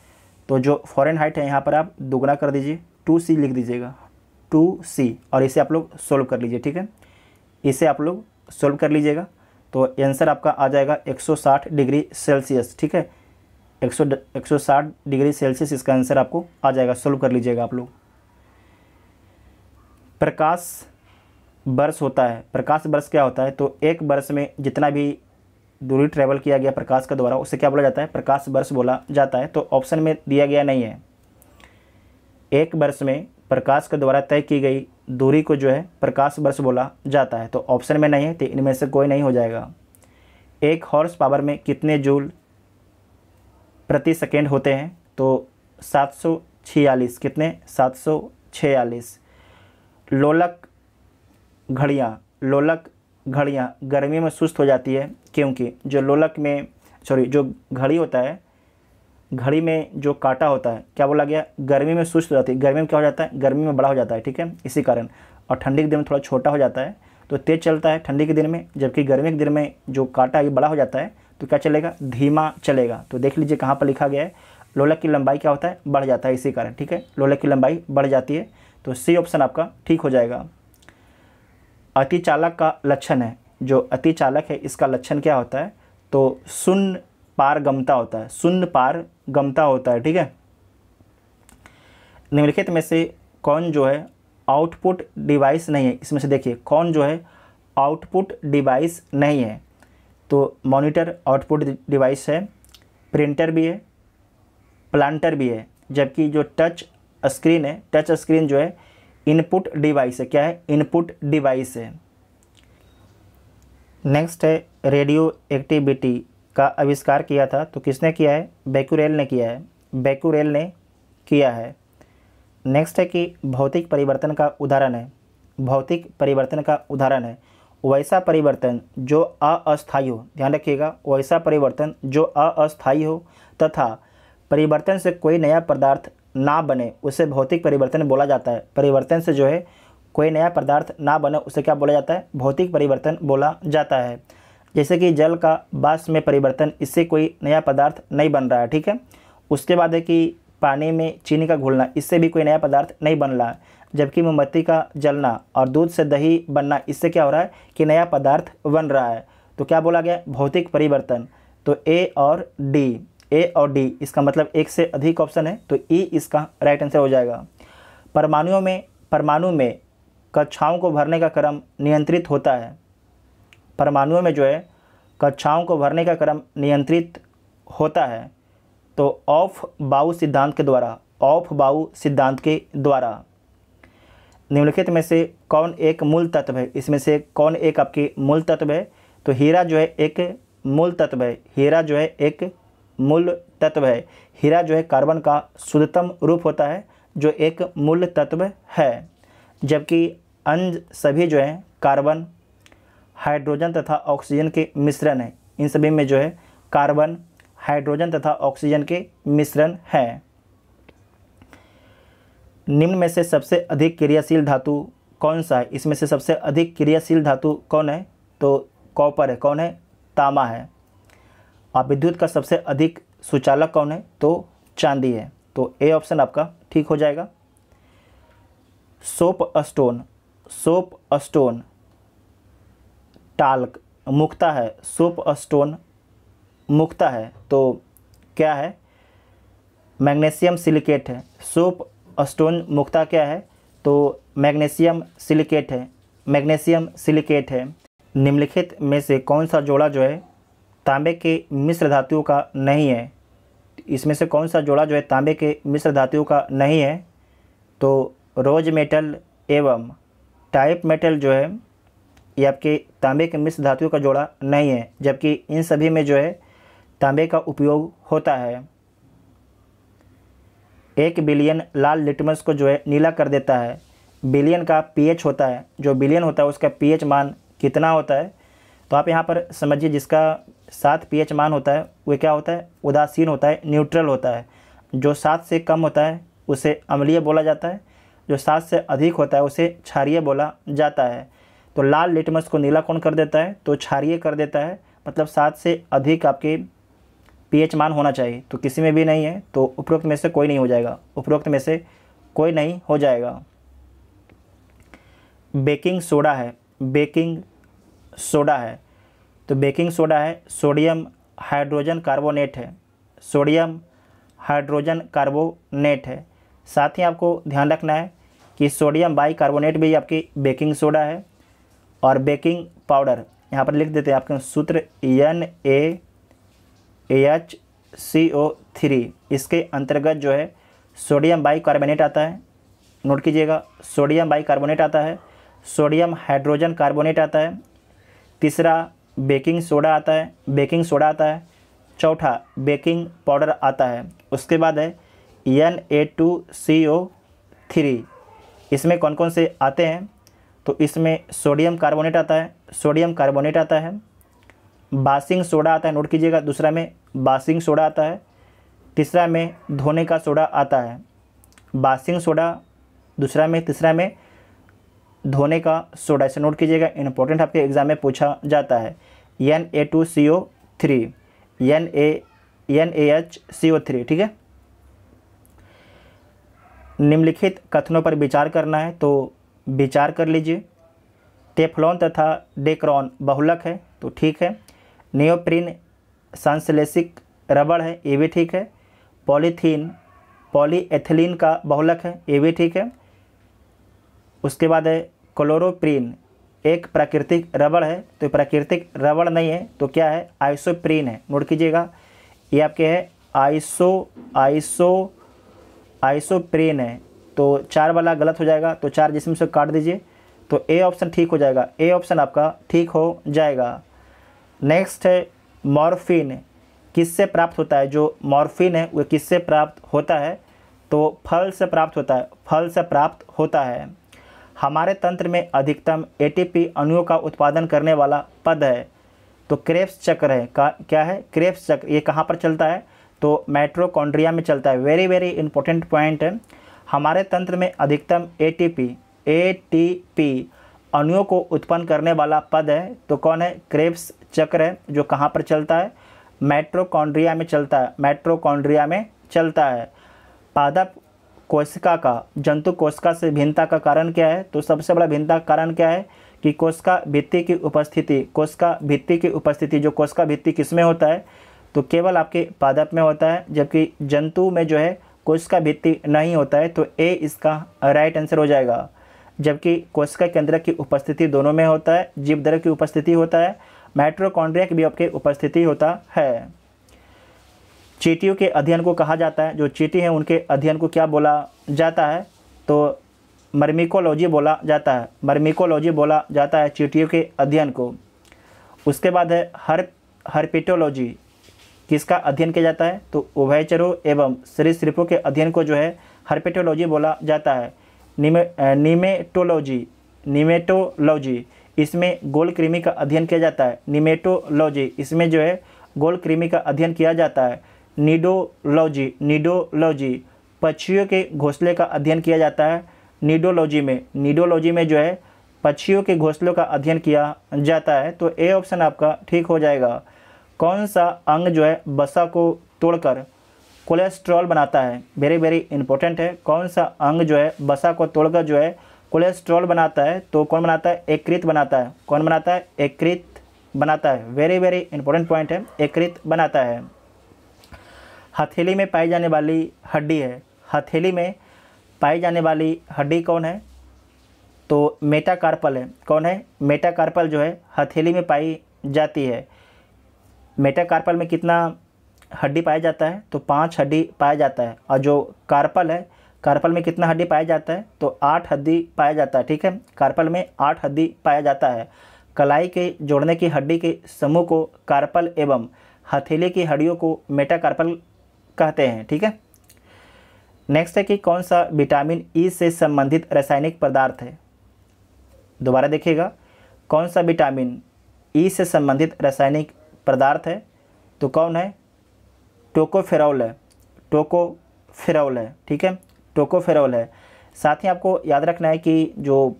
तो जो फ़ारेनहाइट है यहाँ पर आप दुगना कर दीजिए, 2C लिख दीजिएगा, 2C, और इसे आप लोग सोल्व कर लीजिए, ठीक है, इसे आप लोग सोल्व कर लीजिएगा। तो आंसर आपका आ जाएगा 160 डिग्री सेल्सियस, ठीक है, 160 डिग्री सेल्सियस इसका आंसर आपको आ जाएगा। सोल्व कर लीजिएगा आप लोग। प्रकाश वर्ष होता है, प्रकाश वर्ष क्या होता है, तो एक वर्ष में जितना भी दूरी ट्रेवल किया गया प्रकाश के द्वारा उसे क्या बोला जाता है, प्रकाश वर्ष बोला जाता है। तो ऑप्शन में दिया गया नहीं है। एक वर्ष में प्रकाश के द्वारा तय की गई दूरी को जो है प्रकाश वर्ष बोला जाता है। तो ऑप्शन में नहीं है, तो इनमें से कोई नहीं हो जाएगा। 1 हॉर्स पावर में कितने जूल प्रति सेकेंड होते हैं? तो 746। कितने? 746। लोलक घड़ियाँ गर्मी में सुस्त हो जाती है, क्योंकि जो घड़ी होता है, घड़ी में जो कांटा होता है, क्या बोला गया? गर्मी में सुस्त हो जाती है। गर्मी में क्या हो जाता है? गर्मी में बड़ा हो जाता है, ठीक है, इसी कारण। और ठंडी के दिन में थोड़ा छोटा हो जाता है, तो तेज़ चलता है ठंडी के दिन में, जबकि गर्मी के दिन में जो कांटा ये बड़ा हो जाता है, तो क्या चलेगा? धीमा चलेगा। तो देख लीजिए कहाँ पर लिखा गया है, लोलक की लंबाई क्या होता है? बढ़ जाता है, इसी कारण, ठीक है, लोलक की लंबाई बढ़ जाती है। तो सी ऑप्शन आपका ठीक हो जाएगा। अतिचालक का लक्षण है, जो अतिचालक है इसका लक्षण क्या होता है? तो शून्य पारगम्यता होता है, शून्य पारगम्यता होता है, ठीक है। निम्नलिखित में से कौन जो है आउटपुट डिवाइस नहीं है? इसमें से देखिए कौन जो है आउटपुट डिवाइस नहीं है? तो मॉनिटर आउटपुट डिवाइस है, प्रिंटर भी है, प्लांटर भी है, जबकि जो टच स्क्रीन है, टच स्क्रीन जो है इनपुट डिवाइस है। क्या है? इनपुट डिवाइस है। नेक्स्ट है, रेडियो एक्टिविटी का आविष्कार किया था, तो किसने किया है? बेक्यूरेल ने किया है, बेक्यूरेल ने किया है। नेक्स्ट है कि भौतिक परिवर्तन का उदाहरण है, भौतिक परिवर्तन का उदाहरण है वैसा परिवर्तन जो अस्थायी हो, ध्यान रखिएगा, वैसा परिवर्तन जो अस्थायी हो तथा परिवर्तन से कोई नया पदार्थ ना बने, उसे भौतिक परिवर्तन बोला जाता है। परिवर्तन से जो है कोई नया पदार्थ ना बने, उसे क्या बोला जाता है? भौतिक परिवर्तन बोला जाता है। जैसे कि जल का वाष्प में परिवर्तन, इससे कोई नया पदार्थ नहीं बन रहा है, ठीक है। उसके बाद है कि पानी में चीनी का घुलना, इससे भी कोई नया पदार्थ नहीं बन रहा है। जबकि मोमबत्ती का जलना और दूध से दही बनना, इससे क्या हो रहा है कि नया पदार्थ बन रहा है। तो क्या बोला गया? भौतिक परिवर्तन। तो ए और डी, इसका मतलब एक से अधिक ऑप्शन है, तो ई इसका राइट आंसर हो जाएगा। परमाणु में कक्षाओं को भरने का क्रम नियंत्रित होता है। परमाणुओं में जो है कक्षाओं को भरने का क्रम नियंत्रित होता है, तो ऑफ बाउ सिद्धांत के द्वारा। निम्नलिखित में से कौन एक मूल तत्व है? इसमें से कौन एक आपकी मूल तत्व है? तो हीरा जो है एक मूल तत्व है, हीरा जो है एक मूल तत्व है। हीरा जो है कार्बन का शुद्धतम रूप होता है, जो एक मूल तत्व है। जबकि अन्य सभी जो है कार्बन, हाइड्रोजन तथा ऑक्सीजन के मिश्रण है। इन सभी में जो है कार्बन, हाइड्रोजन तथा ऑक्सीजन के मिश्रण है। निम्न में से सबसे अधिक क्रियाशील धातु कौन सा है? इसमें से सबसे अधिक क्रियाशील धातु कौन है? तो कॉपर है। कौन है? तांबा है। और विद्युत का सबसे अधिक सुचालक कौन है? तो चांदी है। तो ए ऑप्शन आपका ठीक हो जाएगा। सोप स्टोन टाल्क मुक्ता है, सोप स्टोन मुक्ता है, तो क्या है? मैग्नीशियम सिलिकेट है। सोप स्टोन मुक्ता क्या है? तो मैग्नीशियम सिलिकेट है, मैग्नीशियम सिलिकेट है। निम्नलिखित में से कौन सा जोड़ा जो है तांबे के मिश्र धातुओं का नहीं है? इसमें से कौन सा जोड़ा जो है तांबे के मिश्र धातुओं का नहीं है? तो रोज मेटल एवं टाइप मेटल जो है ये आपके तांबे के मिश्र धातुओं का जोड़ा नहीं है, जबकि इन सभी में जो है तांबे का उपयोग होता है। 1 बिलियन लाल लिटमस को जो है नीला कर देता है। बिलियन का पीएच होता है, जो बिलियन होता है उसका पीएच मान कितना होता है? तो आप यहाँ पर समझिए, जिसका 7 पीएच मान होता है वो क्या होता है? उदासीन होता है, न्यूट्रल होता है। जो 7 से कम होता है उसे अम्लीय बोला जाता है, जो 7 से अधिक होता है उसे क्षारीय बोला जाता है। तो लाल लिटमस को नीला कौन कर देता है? तो क्षारीय कर देता है, मतलब 7 से अधिक आपके पीएच मान होना चाहिए। तो किसी में भी नहीं है, तो उपरोक्त में से कोई नहीं हो जाएगा, उपरोक्त में से कोई नहीं हो जाएगा। बेकिंग सोडा है, बेकिंग सोडा है, तो बेकिंग सोडा है सोडियम हाइड्रोजन कार्बोनेट है, सोडियम हाइड्रोजन कार्बोनेट है। साथ ही आपको ध्यान रखना है कि सोडियम बाइकार्बोनेट भी आपकी बेकिंग सोडा है। और बेकिंग पाउडर यहाँ पर लिख देते हैं आपके सूत्र NaHCO3, इसके अंतर्गत जो है सोडियम बाइकार्बोनेट आता है नोट कीजिएगा, सोडियम बाइकार्बोनेट आता है, सोडियम हाइड्रोजन कार्बोनेट आता है, तीसरा बेकिंग सोडा आता है, बेकिंग सोडा आता है, चौथा बेकिंग पाउडर आता है। उसके बाद है Na2CO3। इसमें कौन कौन से आते हैं, तो इसमें सोडियम कार्बोनेट आता है, सोडियम कार्बोनेट आता है, बासिंग सोडा आता है, नोट कीजिएगा, दूसरा में बासिंग सोडा आता है, तीसरा में धोने का सोडा आता है, बासिंग सोडा दूसरा में, तीसरा में धोने का सोडा। इसे नोट कीजिएगा, इंपॉर्टेंट आपके एग्जाम में पूछा जाता है। Na2CO3, NaHCO3, ठीक है। निम्नलिखित कथनों पर विचार करना है, तो विचार कर लीजिए। टेफ्लॉन तथा डेक्रॉन बहुलक है, तो ठीक है। नियोप्रीन संश्लेषित रबड़ है, ये भी ठीक है। पॉलीथीन पॉलीएथिलीन का बहुलक है, ये भी ठीक है। उसके बाद है क्लोरोप्रीन, एक प्राकृतिक रबड़ है, तो प्राकृतिक रबड़ नहीं है, तो क्या है, आइसोप्रीन है। नोट कीजिएगा, ये आपके है आइसोप्रीन है, तो 4 वाला गलत हो जाएगा, तो 4 जिसमें से काट दीजिए, तो ए ऑप्शन ठीक हो जाएगा, ए ऑप्शन आपका ठीक हो जाएगा। नेक्स्ट है मॉर्फिन, किससे प्राप्त होता है, जो मॉर्फिन है वो किससे प्राप्त होता है, तो फल से प्राप्त होता है, फल से प्राप्त होता है। हमारे तंत्र में अधिकतम एटीपी अणुओं का उत्पादन करने वाला पद है, तो क्रेब्स चक्र है, क्या है, क्रेब्स चक्र। ये कहाँ पर चलता है, तो माइटोकॉन्ड्रिया में चलता है। वेरी वेरी इंपॉर्टेंट पॉइंट है। हमारे तंत्र में अधिकतम एटीपी अणुओं को उत्पन्न करने वाला पद है, तो कौन है, क्रेब्स चक्र है, जो कहाँ पर चलता है, माइटोकॉन्ड्रिया में चलता है, माइटोकॉन्ड्रिया में चलता है। पादप कोशिका का जंतु कोशिका से भिन्नता का कारण क्या है, तो सबसे बड़ा भिन्नता का कारण क्या है कि कोशिका भित्ति की उपस्थिति, कोशिका भित्ति की उपस्थिति, जो कोशिका भित्ति किस में होता है, तो केवल आपके पादप में होता है, जबकि जंतु में जो है कोशिका भित्ति नहीं होता है, तो ए इसका राइट आंसर हो जाएगा। जबकि कोशिका केंद्रक की उपस्थिति दोनों में होता है, जीवद्रव्य की उपस्थिति होता है, माइटोकॉन्ड्रिया की भी आपके उपस्थिति होता है। चींटियों के अध्ययन को कहा जाता है, जो चींटी हैं उनके अध्ययन को क्या बोला जाता है, तो मर्मिकोलॉजी बोला जाता है, मर्मिकोलॉजी बोला जाता है चींटियों के अध्ययन को। उसके बाद है हर्पिटोलॉजी, किसका अध्ययन किया जाता है, तो उभयचरों एवं सरीसृपों के अध्ययन को जो है हर्पिटोलॉजी बोला जाता है। निमेटोलॉजी, इसमें गोल कृमि का अध्ययन किया जाता है, निमेटोलॉजी, इसमें जो है गोल कृमि का अध्ययन किया जाता है। नीडोलॉजी, पक्षियों के घोंसले का अध्ययन किया जाता है, नीडोलॉजी में जो है पक्षियों के घोंसलों का अध्ययन किया जाता है, तो ए ऑप्शन आपका ठीक हो जाएगा। कौन सा अंग जो है वसा को तोड़कर कोलेस्ट्रॉल बनाता है, वेरी वेरी इंपॉर्टेंट है। कौन सा अंग जो है वसा को तोड़कर जो है कोलेस्ट्रॉल बनाता है, तो कौन बनाता है, यकृत बनाता है। कौन बनाता है, यकृत बनाता है। वेरी वेरी इंपॉर्टेंट पॉइंट है, यकृत बनाता है। हथेली में पाई जाने वाली हड्डी है, हथेली में पाई जाने वाली हड्डी कौन है, तो मेटाकार्पल है। कौन है, मेटाकार्पल जो है हथेली में पाई जाती है। मेटाकार्पल में कितना हड्डी पाया जाता है, तो 5 हड्डी पाया जाता है। और जो कार्पल है, कार्पल में कितना हड्डी पाया जाता है, तो 8 हड्डी पाया जाता है, ठीक है। कार्पल में 8 हड्डी पाया जाता है। कलाई के जोड़ने की हड्डी के समूह को कार्पल एवं हथेली की हड्डियों को मेटाकार्पल कहते हैं, ठीक है। नेक्स्ट है कि कौन सा विटामिन ई से संबंधित रासायनिक पदार्थ है। दोबारा देखिएगा, कौन सा विटामिन ई से संबंधित रासायनिक पदार्थ है, तो कौन है, टोकोफेरॉल है, टोकोफेरॉल है, ठीक है, टोकोफेरॉल है। साथ ही आपको याद रखना है कि जो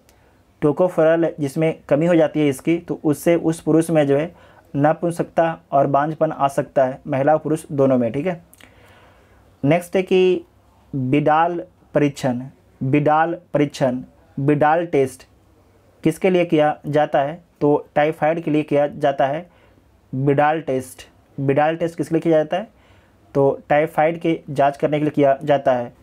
टोकोफेरॉल जिसमें कमी हो जाती है इसकी, तो उससे उस पुरुष में जो है नपुंसकता और बांझपन आ सकता है, महिला और पुरुष दोनों में, ठीक है। नेक्स्ट है कि बिडाल परीक्षण, बिडाल टेस्ट किसके लिए किया जाता है, तो टाइफाइड के लिए किया जाता है। बिडाल टेस्ट किसके लिए किया जाता है, तो टाइफाइड के जांच करने के लिए किया जाता है।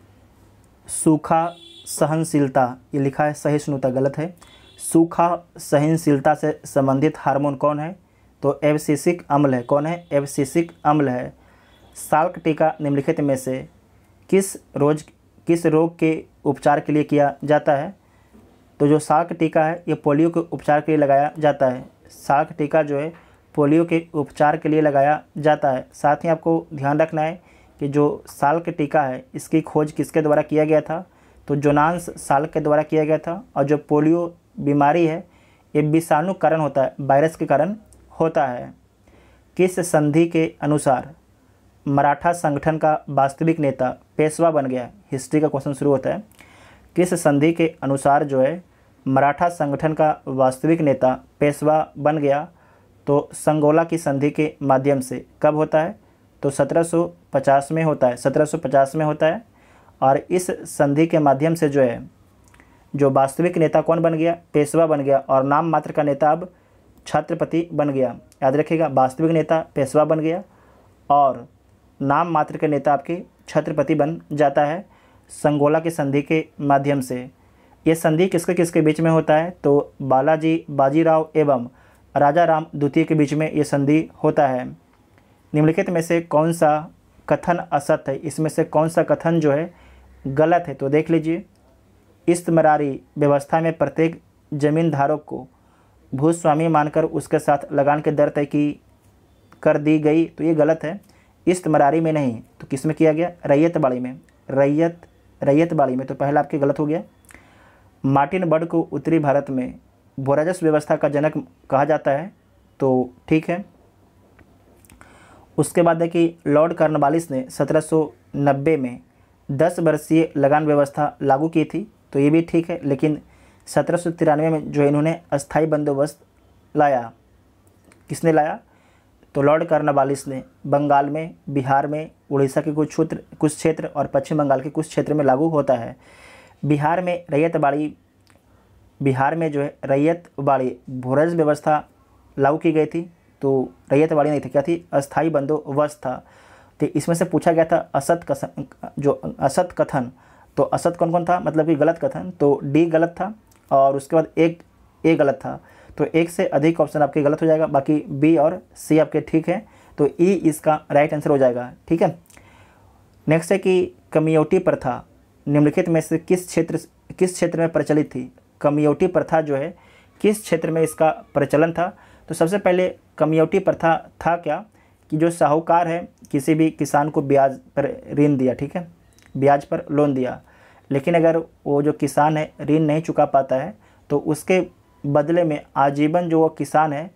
सूखा सहनशीलता, ये लिखा है सहिष्णुता, गलत है। सूखा सहनशीलता से संबंधित हार्मोन कौन है, तो एब्सिसिक अम्ल है। कौन है, एब्सिसिक अम्ल है। साल्क टीका निम्नलिखित में से किस रोग के उपचार के लिए किया जाता है? तो जो साल्क टीका है ये पोलियो के उपचार के लिए लगाया जाता है। साल्क टीका जो है पोलियो के उपचार के लिए लगाया जाता है। साथ ही आपको ध्यान रखना है कि जो साल्क टीका है इसकी खोज किसके द्वारा किया गया था? तो जोनास साल्क के द्वारा किया गया था। और जो पोलियो बीमारी है ये विषाणु कारण होता है, वायरस के कारण होता है। किस संधि के अनुसार मराठा संगठन का वास्तविक नेता पेशवा बन गया? हिस्ट्री का क्वेश्चन शुरू होता है। किस संधि के अनुसार जो है मराठा संगठन का वास्तविक नेता पेशवा बन गया? तो संगोला की संधि के माध्यम से। कब होता है? तो 1750 में होता है, 1750 में होता है। और इस संधि के माध्यम से जो है जो वास्तविक नेता कौन बन गया? पेशवा बन गया। और नाम मात्र का नेता अब छत्रपति बन गया। याद रखिएगा, वास्तविक नेता पेशवा बन गया और नाम मात्र के नेता आपके छत्रपति बन जाता है संगोला की संधि के माध्यम से। ये संधि किसके किसके बीच में होता है? तो बालाजी बाजीराव एवं राजा राम द्वितीय के बीच में ये संधि होता है। निम्नलिखित में से कौन सा कथन असत्य है? इसमें से कौन सा कथन जो है गलत है? तो देख लीजिए, इस्तमरारी व्यवस्था में प्रत्येक जमीन धारक को भूस्वामी मानकर उसके साथ लगान के दर तय की कर दी गई, तो ये गलत है। इस्तमरारी में नहीं तो किस में किया गया? रैयतबाड़ी में। रैयतबाड़ी में, तो पहला आपके गलत हो गया। मार्टिन बर्ड को उत्तरी भारत में भूराजस्व व्यवस्था का जनक कहा जाता है, तो ठीक है। उसके बाद देखिए, लॉर्ड कॉर्नवालिस ने 1790 में 10 वर्षीय लगान व्यवस्था लागू की थी, तो ये भी ठीक है। लेकिन 1793 में जो इन्होंने अस्थाई बंदोबस्त लाया, किसने लाया? तो लॉर्ड कॉर्नवालिस ने। बंगाल में, बिहार में, उड़ीसा के कुछ क्षेत्र और पश्चिम बंगाल के कुछ क्षेत्र में लागू होता है। बिहार में जो है रैयतबाड़ी भूराजस्व व्यवस्था लागू की गई थी, तो रैयतबाड़ी नहीं थी, क्या थी? अस्थाई बंदोबस्त था। तो इसमें से पूछा गया था असत कथन, तो असत कौन कौन था? मतलब कि गलत कथन, तो डी गलत था और उसके बाद एक ए गलत था। तो एक से अधिक ऑप्शन आपके गलत हो जाएगा, बाकी बी और सी आपके ठीक है। तो ई इसका राइट आंसर हो जाएगा। ठीक है। नेक्स्ट है कि कमियोटी प्रथा निम्नलिखित में से किस क्षेत्र में प्रचलित थी? कमियोटी प्रथा जो है किस क्षेत्र में इसका प्रचलन था? तो सबसे पहले कमियोटी प्रथा था क्या कि जो साहूकार है किसी भी किसान को ब्याज पर ऋण दिया, ठीक है, ब्याज पर लोन दिया, लेकिन अगर वो जो किसान है ऋण नहीं चुका पाता है तो उसके बदले में आजीवन जो वो किसान है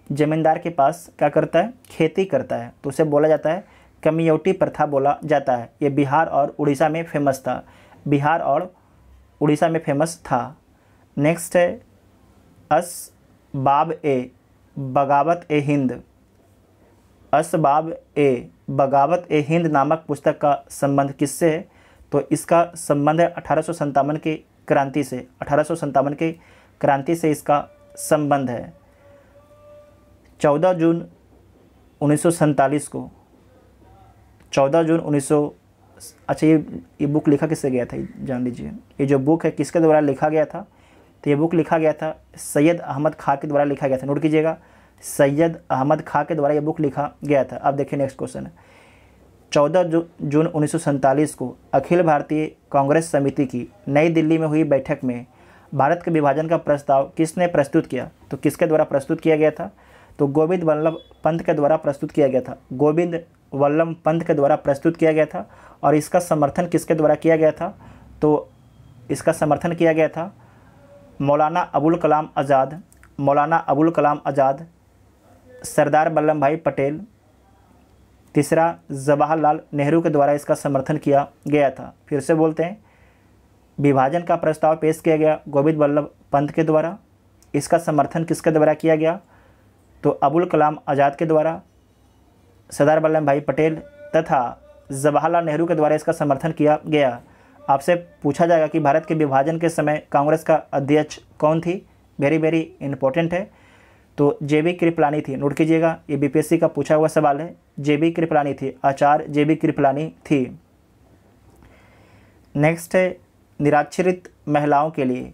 ज़मींदार के पास क्या करता है? खेती करता है, तो उसे बोला जाता है कमियोटी प्रथा बोला जाता है। ये बिहार और उड़ीसा में फेमस था, बिहार और उड़ीसा में फेमस था। नेक्स्ट है असबाब ए बगावत ए हिंद। असबाब ए बगावत ए हिंद नामक पुस्तक का संबंध किससे है? तो इसका संबंध है 1857 के क्रांति से। 1857 के क्रांति से इसका संबंध है। 14 जून 1947 को 14 जून 1900 अच्छा ये बुक लिखा किससे गया था जान लीजिए। ये जो बुक है किसके द्वारा लिखा गया था? तो ये बुक लिखा गया था सैयद अहमद खां के द्वारा लिखा गया था। नोट कीजिएगा, सैयद अहमद खां के द्वारा ये बुक लिखा गया था। अब देखिए नेक्स्ट क्वेश्चन है। 14 जून 1947 को अखिल भारतीय कांग्रेस समिति की नई दिल्ली में हुई बैठक में भारत के विभाजन का प्रस्ताव किसने प्रस्तुत किया? तो किसके द्वारा प्रस्तुत किया गया था? तो गोविंद वल्लभ पंत के द्वारा प्रस्तुत किया गया था। गोविंद वल्लभ पंत के द्वारा प्रस्तुत किया गया था। और इसका समर्थन किसके द्वारा किया गया था? तो इसका समर्थन किया गया था मौलाना अबुल कलाम आज़ाद, मौलाना अबुल कलाम आज़ाद, सरदार वल्लभ भाई पटेल, तीसरा जवाहरलाल नेहरू के द्वारा इसका समर्थन किया गया था। फिर से बोलते हैं, विभाजन का प्रस्ताव पेश किया गया गोविंद वल्लभ पंत के द्वारा। इसका समर्थन किसके द्वारा किया गया? तो अबुल कलाम आज़ाद के द्वारा, सरदार वल्लभ भाई पटेल तथा जवाहरलाल नेहरू के द्वारा इसका समर्थन किया गया। आपसे पूछा जाएगा कि भारत के विभाजन के समय कांग्रेस का अध्यक्ष कौन थी? वेरी वेरी इंपॉर्टेंट है। तो जेबी कृपलानी थी। नोट कीजिएगा, ये बीपीएससी का पूछा हुआ सवाल है। जेबी कृपलानी थी, आचार्य जेबी कृपलानी थी। नेक्स्ट है, निराश्रित महिलाओं के लिए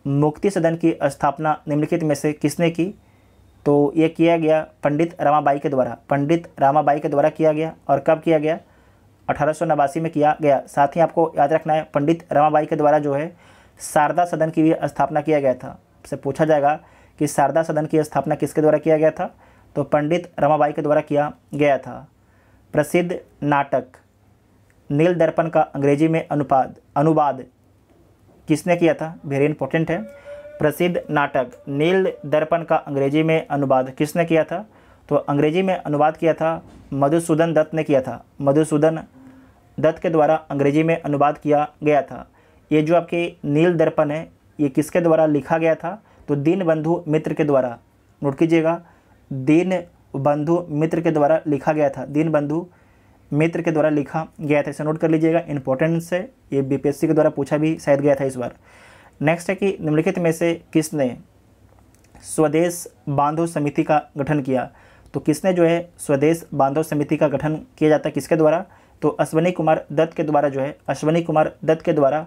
मुक्ति सदन की स्थापना निम्नलिखित में से किसने की? तो ये किया गया पंडित रमाबाई के द्वारा। पंडित रमाबाई के द्वारा किया गया। और कब किया गया? 1889 में किया गया। साथ ही आपको याद रखना है पंडित रमाबाई के द्वारा जो है शारदा सदन की भी स्थापना किया गया था। आपसे पूछा जाएगा कि शारदा सदन की स्थापना किसके द्वारा किया गया था, तो पंडित रमाबाई के द्वारा किया गया था। प्रसिद्ध नाटक नील दर्पण का अंग्रेजी में अनुवाद किसने किया था, वेरी इंपॉर्टेंट है। प्रसिद्ध नाटक नील दर्पण का अंग्रेजी में अनुवाद किसने किया था, तो अंग्रेजी में अनुवाद किया था मधुसूदन दत्त ने किया था। मधुसूदन दत्त के द्वारा अंग्रेजी में अनुवाद किया गया था। ये जो आपके नील दर्पण है ये किसके द्वारा लिखा गया था, तो दीनबंधु मित्र के द्वारा, नोट कीजिएगा, दीनबंधु मित्र के द्वारा लिखा गया था। दीनबंधु मित्र के द्वारा लिखा गया था, इसे नोट कर लीजिएगा, इंपॉर्टेंस है, ये बीपीएससी के द्वारा पूछा भी शायद गया था इस बार। नेक्स्ट है कि निम्नलिखित में से किसने स्वदेश बांधो समिति का गठन किया, तो किसने जो है स्वदेश बांधो समिति का गठन किया जाता है किसके द्वारा, तो अश्वनी कुमार दत्त के द्वारा जो है, अश्वनी कुमार दत्त के द्वारा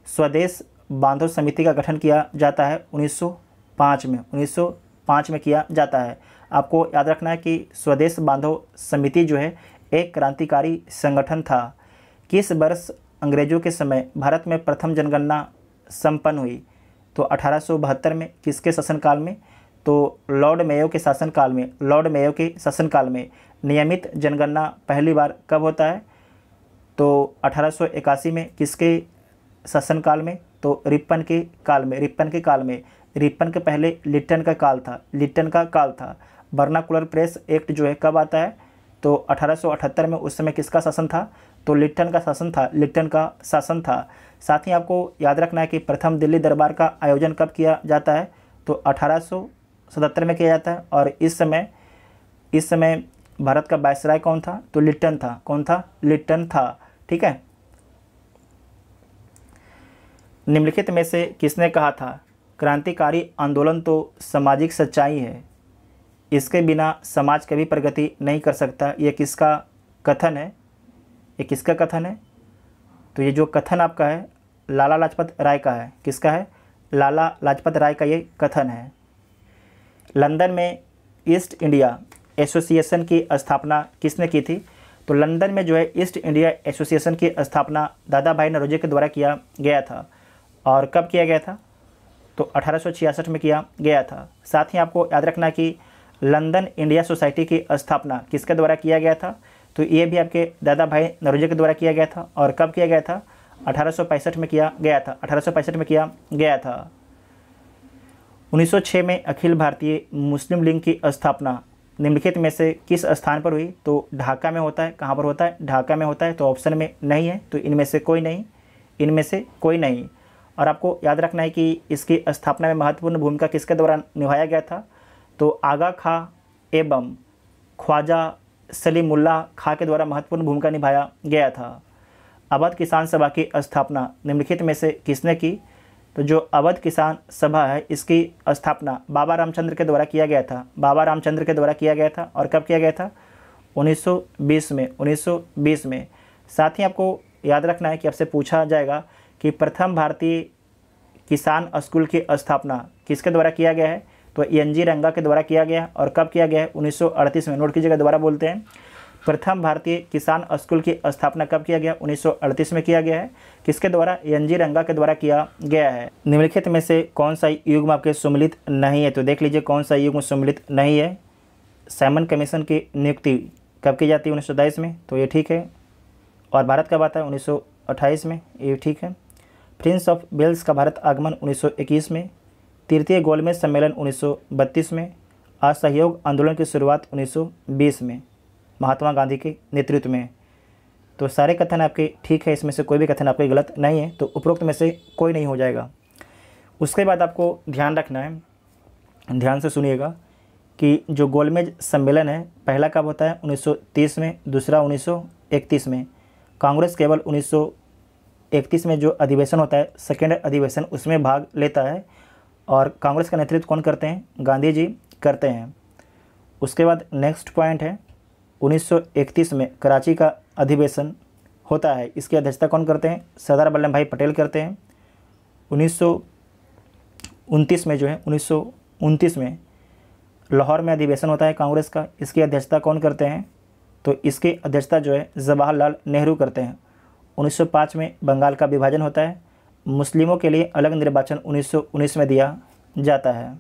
स्वदेश बांधो समिति का गठन किया जाता है 1905 में, 1905 में किया जाता है। आपको याद रखना है कि स्वदेश बांधो समिति जो है एक क्रांतिकारी संगठन था। किस वर्ष अंग्रेजों के समय भारत में प्रथम जनगणना संपन्न हुई, तो 1872 में। किसके शासनकाल में, तो लॉर्ड मेयो के शासनकाल में। लॉर्ड मेयो के शासनकाल में नियमित जनगणना पहली बार कब होता है, तो 1881 में। किसके शासनकाल में, तो रिपन के काल में। रिपन के काल में, रिपन के पहले लिट्टन का काल था, लिट्टन का काल था। वर्नाकुलर प्रेस एक्ट जो है कब आता है, तो 1878 में। उस समय किसका शासन था, तो लिट्टन का शासन था, लिट्टन का शासन था। साथ ही आपको याद रखना है कि प्रथम दिल्ली दरबार का आयोजन कब किया जाता है, तो 1877 में किया जाता है। और इस समय भारत का वायसराय कौन था, तो लिट्टन था। कौन था, लिट्टन था, ठीक है। निम्नलिखित में से किसने कहा था क्रांतिकारी आंदोलन तो सामाजिक सच्चाई है, इसके बिना समाज कभी प्रगति नहीं कर सकता। ये किसका कथन है, ये किसका कथन है, तो ये जो कथन आपका है लाला लाजपत राय का है। किसका है, लाला लाजपत राय का ये कथन है। लंदन में ईस्ट इंडिया एसोसिएशन की स्थापना किसने की थी, तो लंदन में जो है ईस्ट इंडिया एसोसिएशन की स्थापना दादा भाई नौरोजी के द्वारा किया गया था। और कब किया गया था, तो 1866 में किया गया था। साथ ही आपको याद रखना कि लंदन इंडिया सोसाइटी की स्थापना किसके द्वारा किया गया था, तो ये भी आपके दादा भाई नौरोजी के द्वारा किया गया था। और कब किया गया था, 1865 में किया गया था। 1865 में किया गया था। 1906 में अखिल भारतीय मुस्लिम लीग की स्थापना निम्नलिखित में से किस स्थान पर हुई, तो ढाका में होता है। कहाँ पर होता है, ढाका में होता है। तो ऑप्शन में नहीं है, तो इनमें से कोई नहीं, इनमें से कोई नहीं। और आपको याद रखना है कि इसकी स्थापना में महत्वपूर्ण भूमिका किसके द्वारा निभाया गया था, तो आगा खां एवं ख्वाजा सलीमुल्लाह खां के द्वारा महत्वपूर्ण भूमिका निभाया गया था। अवध किसान सभा की स्थापना निम्नलिखित में से किसने की, तो जो अवध किसान सभा है इसकी स्थापना बाबा रामचंद्र के द्वारा किया गया था। बाबा रामचंद्र के द्वारा किया गया था। और कब किया गया था, 1920 में, 1920 में। साथ ही आपको याद रखना है कि आपसे पूछा जाएगा कि प्रथम भारतीय किसान स्कूल की स्थापना किसके द्वारा किया गया है, तो एन.जी. रंगा के द्वारा किया गया है। और कब किया गया है, 1938 में। नोट कीजिएगा, दोबारा बोलते हैं, प्रथम भारतीय किसान स्कूल की स्थापना कब किया गया, 1938 में किया गया है। किसके द्वारा, एन.जी. रंगा के द्वारा किया गया है। निम्नलिखित में से कौन सा युग्म आपके सम्मिलित नहीं है, तो देख लीजिए कौन सा युग्म सम्मिलित नहीं है। साइमन कमीशन की नियुक्ति कब की जाती है, 1922 में, तो ये ठीक है। और भारत कब आता है, 1928 में, ये ठीक है। प्रिंस ऑफ वेल्स का भारत आगमन 1921 में। तृतीय गोलमेज सम्मेलन 1932 में। असहयोग आंदोलन की शुरुआत 1920 में महात्मा गांधी के नेतृत्व में। तो सारे कथन आपके ठीक है, इसमें से कोई भी कथन आपके गलत नहीं है, तो उपरोक्त में से कोई नहीं हो जाएगा। उसके बाद आपको ध्यान रखना है, ध्यान से सुनिएगा कि जो गोलमेज सम्मेलन है पहला कब होता है, 1930 में, दूसरा 1931 में। कांग्रेस केवल 1931 में जो अधिवेशन होता है, सेकेंड अधिवेशन, उसमें भाग लेता है। और कांग्रेस का नेतृत्व कौन करते हैं, गांधी जी करते हैं। उसके बाद नेक्स्ट पॉइंट है 1931 में कराची का अधिवेशन होता है, इसकी अध्यक्षता कौन करते हैं, सरदार वल्लभ भाई पटेल करते हैं। 1929 में जो है 1929 में लाहौर में अधिवेशन होता है कांग्रेस का, इसकी अध्यक्षता कौन करते हैं, तो इसकी अध्यक्षता जो है जवाहरलाल नेहरू करते हैं। 1905 में बंगाल का विभाजन होता है। मुस्लिमों के लिए अलग निर्वाचन 1919 में दिया जाता है।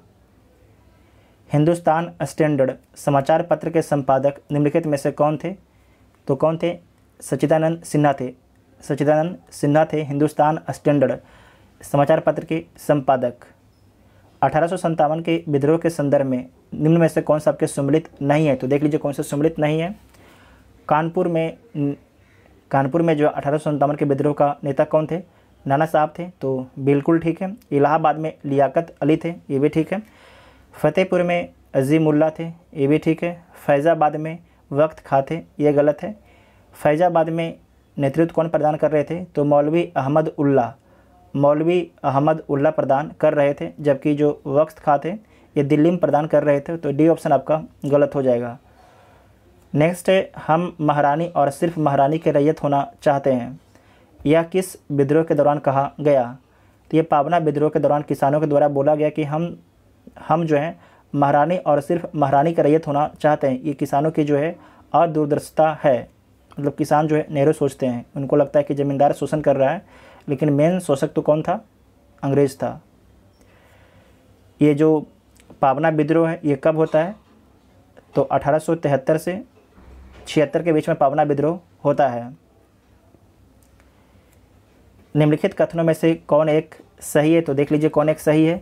हिंदुस्तान स्टैंडर्ड समाचार पत्र के संपादक निम्नलिखित में से कौन थे? तो कौन थे? सच्चिदानंद सिन्हा थे। सच्चिदानंद सिन्हा थे हिंदुस्तान स्टैंडर्ड समाचार पत्र के संपादक। 1857 के विद्रोह के संदर्भ में निम्न में से कौन सा आपके सम्मिलित नहीं है? तो देख लीजिए कौन सा सम्मिलित नहीं है। कानपुर में जो 1857 के विद्रोह का नेता कौन थे? नाना साहब थे, तो बिल्कुल ठीक है। इलाहाबाद में लियाकत अली थे, ये भी ठीक है। फतेहपुर में अजीमुल्ला थे, ये भी ठीक है। फैज़ाबाद में वक्त खां थे, ये गलत है। फैज़ाबाद में नेतृत्व कौन प्रदान कर रहे थे? तो मौलवी अहमद उल्ला प्रदान कर रहे थे, जबकि जो वक्त खां थे ये दिल्ली में प्रदान कर रहे थे। तो डी ऑप्शन आपका गलत हो जाएगा। नेक्स्ट है, हम महारानी और सिर्फ महारानी के रैयत होना चाहते हैं, यह किस विद्रोह के दौरान कहा गया? तो ये पाबना विद्रोह के दौरान किसानों के द्वारा बोला गया कि हम जो है महारानी और सिर्फ महारानी का रैयत होना चाहते हैं। ये किसानों की जो है अदूरदर्शिता है, मतलब किसान जो है नैरो सोचते हैं, उनको लगता है कि ज़मींदार शोषण कर रहा है, लेकिन मेन शोषक तो कौन था? अंग्रेज़ था। ये जो पाबना विद्रोह है ये कब होता है? तो 1873 से 76 के बीच में पाबना विद्रोह होता है। निम्नलिखित कथनों में से कौन एक सही है? तो देख लीजिए कौन एक सही है।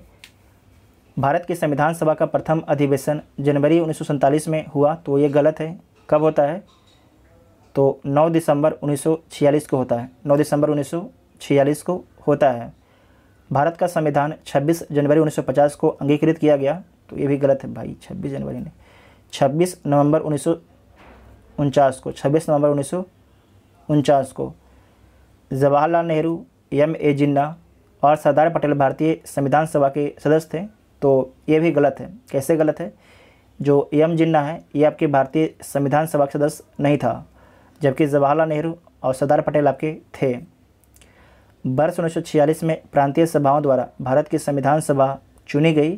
भारत की संविधान सभा का प्रथम अधिवेशन जनवरी 1947 में हुआ, तो ये गलत है। कब होता है? तो 9 दिसंबर 1946 को होता है। 9 दिसंबर 1946 को होता है। भारत का संविधान 26 जनवरी 1950 को अंगीकृत किया गया, तो ये भी गलत है भाई। 26 जनवरी ने 26 नवंबर 1949 को 26 नवंबर 1949 को जवाहरलाल नेहरू, M.A. जिन्ना और सरदार पटेल भारतीय संविधान सभा के सदस्य थे, तो ये भी गलत है। कैसे गलत है? जो M. जिन्ना है ये आपके भारतीय संविधान सभा के सदस्य नहीं था, जबकि जवाहरलाल नेहरू और सरदार पटेल आपके थे। वर्ष 1946 में प्रांतीय सभाओं द्वारा भारत की संविधान सभा चुनी गई,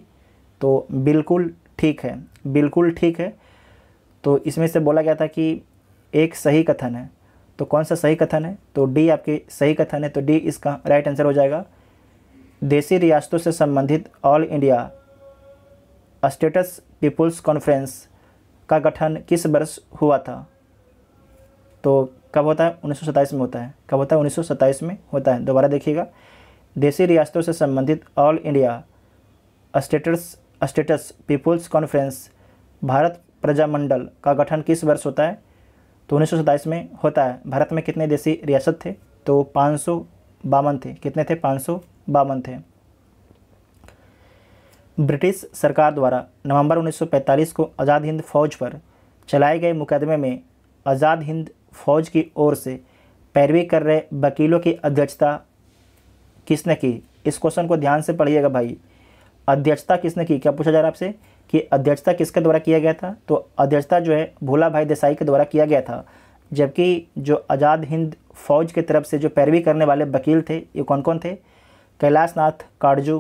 तो बिल्कुल ठीक है, बिल्कुल ठीक है। तो इसमें से बोला गया था कि एक सही कथन है, तो कौन सा सही कथन है? तो डी आपके सही कथन है, तो डी इसका राइट आंसर हो जाएगा। देशी रियासतों से संबंधित All India States People's Conference का गठन किस वर्ष हुआ था? तो कब होता है? 1927 में होता है। कब होता है? 1927 में होता है। दोबारा देखिएगा, देशी रियासतों से संबंधित All India States People's Conference Bharat प्रजामंडल का गठन किस वर्ष होता है? तो 1927 में होता है। भारत में कितने देशी रियासत थे? तो 552 थे। कितने थे? 552 थे। ब्रिटिश सरकार द्वारा नवंबर 1945 को आज़ाद हिंद फौज पर चलाए गए मुकदमे में आज़ाद हिंद फौज की ओर से पैरवी कर रहे वकीलों की अध्यक्षता किसने की? इस क्वेश्चन को ध्यान से पढ़िएगा भाई। अध्यक्षता किसने की? क्या पूछा जा रहा है आपसे कि अध्यक्षता किसके द्वारा किया गया था? तो अध्यक्षता जो है भोला भाई देसाई के द्वारा किया गया था, जबकि जो आज़ाद हिंद फौज की तरफ से जो पैरवी करने वाले वकील थे ये कौन कौन थे? कैलाश नाथ काटजू,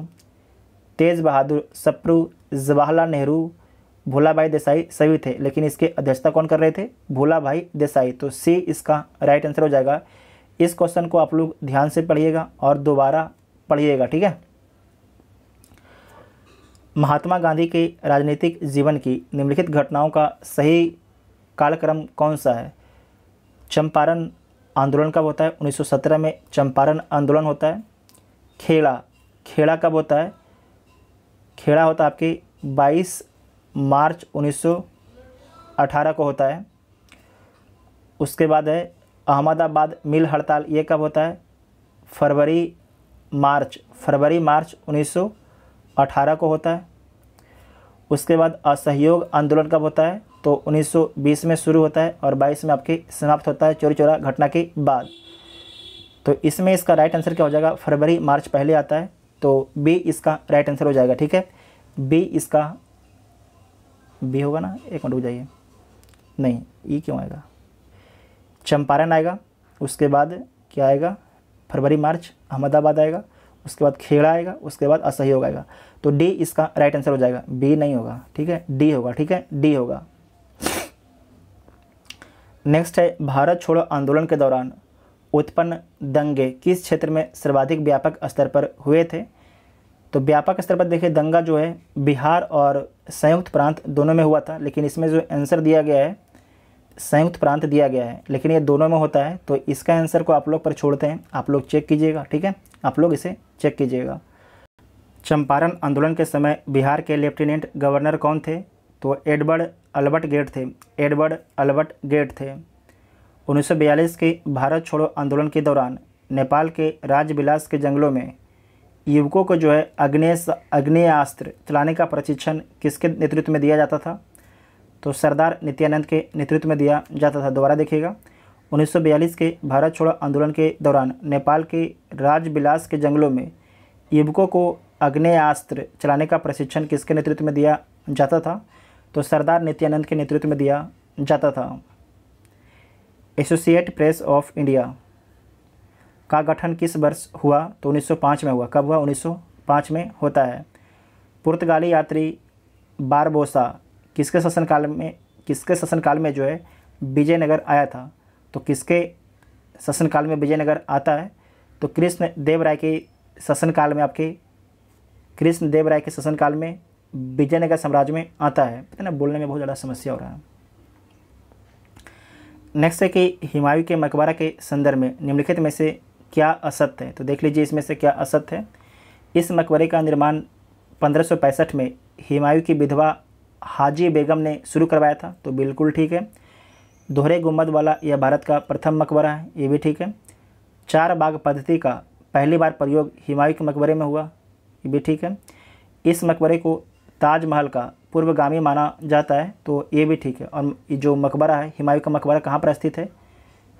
तेज बहादुर सप्रू, जवाहरलाल नेहरू, भोला भाई देसाई सभी थे, लेकिन इसके अध्यक्षता कौन कर रहे थे? भोला भाई देसाई। तो सी इसका राइट आंसर हो जाएगा। इस क्वेश्चन को आप लोग ध्यान से पढ़िएगा और दोबारा पढ़िएगा, ठीक है। महात्मा गांधी के राजनीतिक जीवन की निम्नलिखित घटनाओं का सही कालक्रम कौन सा है? चंपारण आंदोलन कब होता है? 1917 में चंपारण आंदोलन होता है। खेड़ा कब होता है? खेड़ा होता है आपके 22 मार्च 1918 को होता है। उसके बाद है अहमदाबाद मिल हड़ताल, ये कब होता है? फरवरी मार्च 1918 को होता है। उसके बाद असहयोग आंदोलन कब होता है? तो 1920 में शुरू होता है और 22 में आपके समाप्त होता है चौरी चौरा घटना के बाद। तो इसमें इसका राइट आंसर क्या हो जाएगा? फरवरी मार्च पहले आता है, तो बी इसका राइट आंसर हो जाएगा, ठीक है। बी इसका बी होगा ना, एक मिनट रुक जाइए, नहीं ई क्यों आएगा? चंपारण आएगा, उसके बाद क्या आएगा? फरवरी मार्च अहमदाबाद आएगा, उसके बाद खेड़ा आएगा, उसके बाद असहयोग आएगा। तो डी इसका राइट आंसर हो जाएगा, बी नहीं होगा, ठीक है, डी होगा, ठीक है, डी होगा। नेक्स्ट है, भारत छोड़ो आंदोलन के दौरान उत्पन्न दंगे किस क्षेत्र में सर्वाधिक व्यापक स्तर पर हुए थे? तो व्यापक स्तर पर देखिए दंगा जो है बिहार और संयुक्त प्रांत दोनों में हुआ था, लेकिन इसमें जो आंसर दिया गया है संयुक्त प्रांत दिया गया है, लेकिन ये दोनों में होता है, तो इसका आंसर को आप लोग पर छोड़ते हैं, आप लोग चेक कीजिएगा। ठीक है, आप लोग इसे चेक कीजिएगा। चंपारण आंदोलन के समय बिहार के लेफ्टिनेंट गवर्नर कौन थे? तो एडवर्ड अल्बर्ट गेट थे, एडवर्ड अल्बर्ट गेट थे। 1942 के भारत छोड़ो आंदोलन के दौरान नेपाल के राजविलास के जंगलों में युवकों को जो है आग्नेयास्त्र चलाने का प्रशिक्षण किसके नेतृत्व में दिया जाता था? तो सरदार नित्यानंद के नेतृत्व में दिया जाता था। दोबारा देखिएगा, 1942 के भारत छोड़ो आंदोलन के दौरान नेपाल के राजविलास के जंगलों में युवकों को आग्नेयास्त्र चलाने का प्रशिक्षण किसके नेतृत्व में दिया जाता था? तो सरदार नित्यानंद के नेतृत्व में दिया जाता था। एसोसिएट प्रेस ऑफ इंडिया का गठन किस वर्ष हुआ? तो 1905 में हुआ। कब हुआ? 1905 में होता है। पुर्तगाली यात्री बारबोसा किसके शासनकाल में जो है विजयनगर आया था? तो किसके शासनकाल में विजयनगर आता है? तो कृष्ण देव राय के शासनकाल में विजयनगर साम्राज्य में आता है। पता ना, बोलने में बहुत ज़्यादा समस्या हो रहा है। नेक्स्ट है कि हुमायूं के मकबरा के संदर्भ में निम्नलिखित में से क्या असत्य है? तो देख लीजिए इसमें से क्या असत्य है। इस मकबरे का निर्माण 1565 में हुमायूं की विधवा हाजी बेगम ने शुरू करवाया था, तो बिल्कुल ठीक है। दोहरे गुंबद वाला यह भारत का प्रथम मकबरा है, ये भी ठीक है। 4 बाग पद्धति का पहली बार प्रयोग हुमायूं के मकबरे में हुआ, ये भी ठीक है। इस मकबरे को ताजमहल का पूर्वगामी माना जाता है, तो ये भी ठीक है। और ये जो मकबरा है हुमायूं का मकबरा कहाँ पर स्थित है?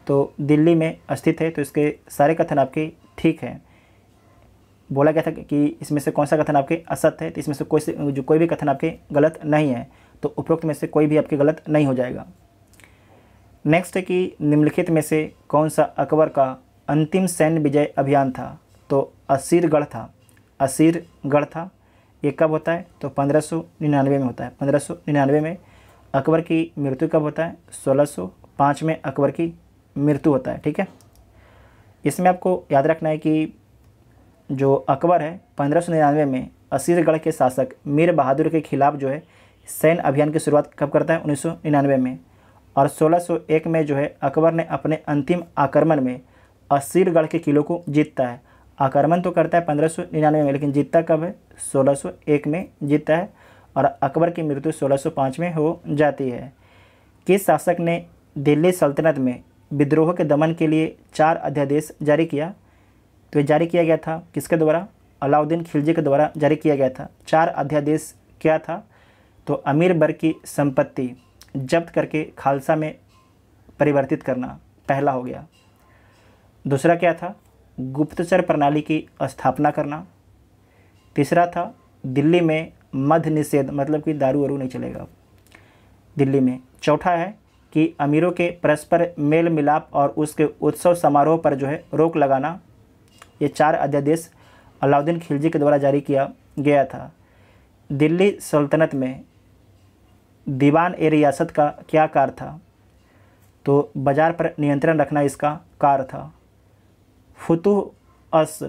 तो दिल्ली में स्थित है, तो इसके सारे कथन आपके ठीक हैं। बोला गया था कि इसमें से कौन सा कथन आपके असत्य है, तो इसमें से कोई भी कथन आपके गलत नहीं है, तो उपरोक्त में से कोई भी आपके गलत नहीं हो जाएगा। नेक्स्ट है कि निम्नलिखित में से कौन सा अकबर का अंतिम सैन्य विजय अभियान था? तो असीरगढ़ था, असीरगढ़ था। ये कब होता है? तो 1599 में होता है। 1599 में अकबर की मृत्यु कब होता है? 1605 में अकबर की मृत्यु होता है। ठीक है, इसमें आपको याद रखना है कि जो अकबर है 1599 में असीरगढ़ के शासक मीर बहादुर के खिलाफ जो है सैन्य अभियान की शुरुआत कब करता है? 1999 में। और 1601 में जो है अकबर ने अपने अंतिम आक्रमण में असीरगढ़ के किलों को जीतता है। आक्रमण तो करता है 1599 में, लेकिन जीतता कब है? 1601 में जीतता है, और अकबर की मृत्यु 1605 में हो जाती है। किस शासक ने दिल्ली सल्तनत में विद्रोह के दमन के लिए 4 अध्यादेश जारी किया? तो ये जारी किया गया था किसके द्वारा? अलाउद्दीन खिलजी के द्वारा जारी किया गया था। 4 अध्यादेश क्या था? तो अमीर वर्ग की संपत्ति जब्त करके खालसा में परिवर्तित करना पहला हो गया। दूसरा क्या था? गुप्तचर प्रणाली की स्थापना करना। तीसरा था दिल्ली में मद निषेध, मतलब कि दारू वारू नहीं चलेगा दिल्ली में। चौथा है कि अमीरों के परस्पर मेल मिलाप और उसके उत्सव समारोह पर जो है रोक लगाना। ये 4 अध्यादेश अलाउद्दीन खिलजी के द्वारा जारी किया गया था। दिल्ली सल्तनत में दीवान ए रियासत का क्या कार्य था? तो बाजार पर नियंत्रण रखना इसका कार्य था। फुतुह-अस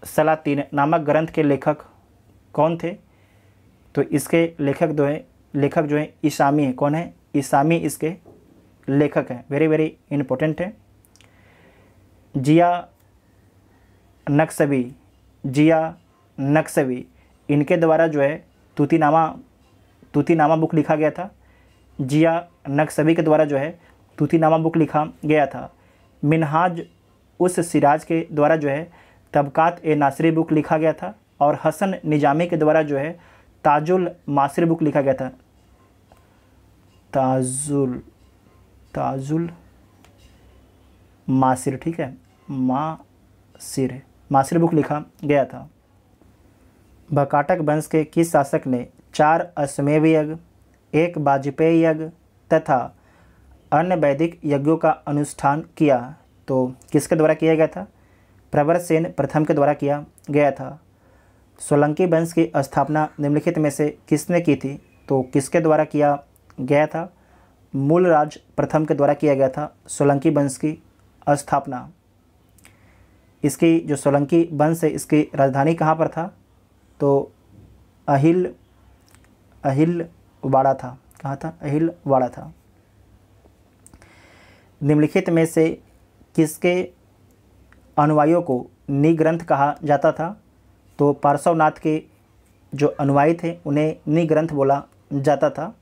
सलातीन नामक ग्रंथ के लेखक कौन थे? तो इसके लेखक जो है इसामी है। कौन है? इसामी इसके लेखक हैं। वेरी वेरी इम्पोर्टेंट है। जिया नक्शबी इनके द्वारा जो है तूतीनामा बुक लिखा गया था। जिया नक्शबी के द्वारा जो है तूतीनामा बुक लिखा गया था। मिनहाज उस सिराज के द्वारा जो है तबकात ए नासरी बुक लिखा गया था। और हसन निजामी के द्वारा जो है ताजुल मासिर बुक लिखा गया था। ताजुल मासिर, ठीक है, मासिर बुक लिखा गया था। बकाटक वंश के किस शासक ने 4 अश्वमेध यज्ञ, 1 वाजपेयी यज्ञ तथा अन्य वैदिक यज्ञों का अनुष्ठान किया? तो किसके द्वारा किया गया था? प्रवरसेन प्रथम के द्वारा किया गया था। सोलंकी वंश की स्थापना निम्नलिखित में से किसने की थी? तो किसके द्वारा किया गया था? मूलराज प्रथम के द्वारा किया गया था सोलंकी वंश की स्थापना। इसकी जो सोलंकी वंश है इसकी राजधानी कहाँ पर था? तो अहिलवाड़ा था। कहाँ था? अहिलवाड़ा था। निम्नलिखित में से किसके अनुयायियों को निग्रंथ कहा जाता था? तो पार्श्वनाथ के जो अनुयायी थे उन्हें निग्रंथ बोला जाता था।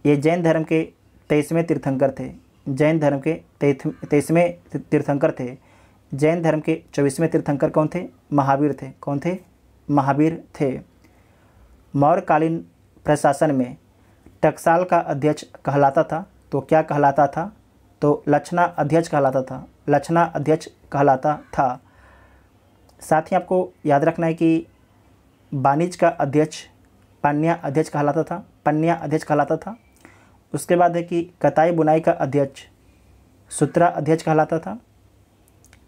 ये जैन धर्म के 23वें तीर्थंकर थे। जैन धर्म के 23वें तीर्थंकर थे। जैन धर्म के 24वें तीर्थंकर कौन थे? महावीर थे। कौन थे? महावीर थे। मौर्यकालीन प्रशासन में टकसाल का अध्यक्ष कहलाता था। तो क्या कहलाता था? तो लक्षणा अध्यक्ष कहलाता था। लक्षणा अध्यक्ष कहलाता था। साथ ही आपको याद रखना है कि वाणिज्य का अध्यक्ष पन्या अध्यक्ष कहलाता था। पन्या अध्यक्ष कहलाता था। उसके बाद है कि कताई बुनाई का अध्यक्ष सूत्रा अध्यक्ष कहलाता था।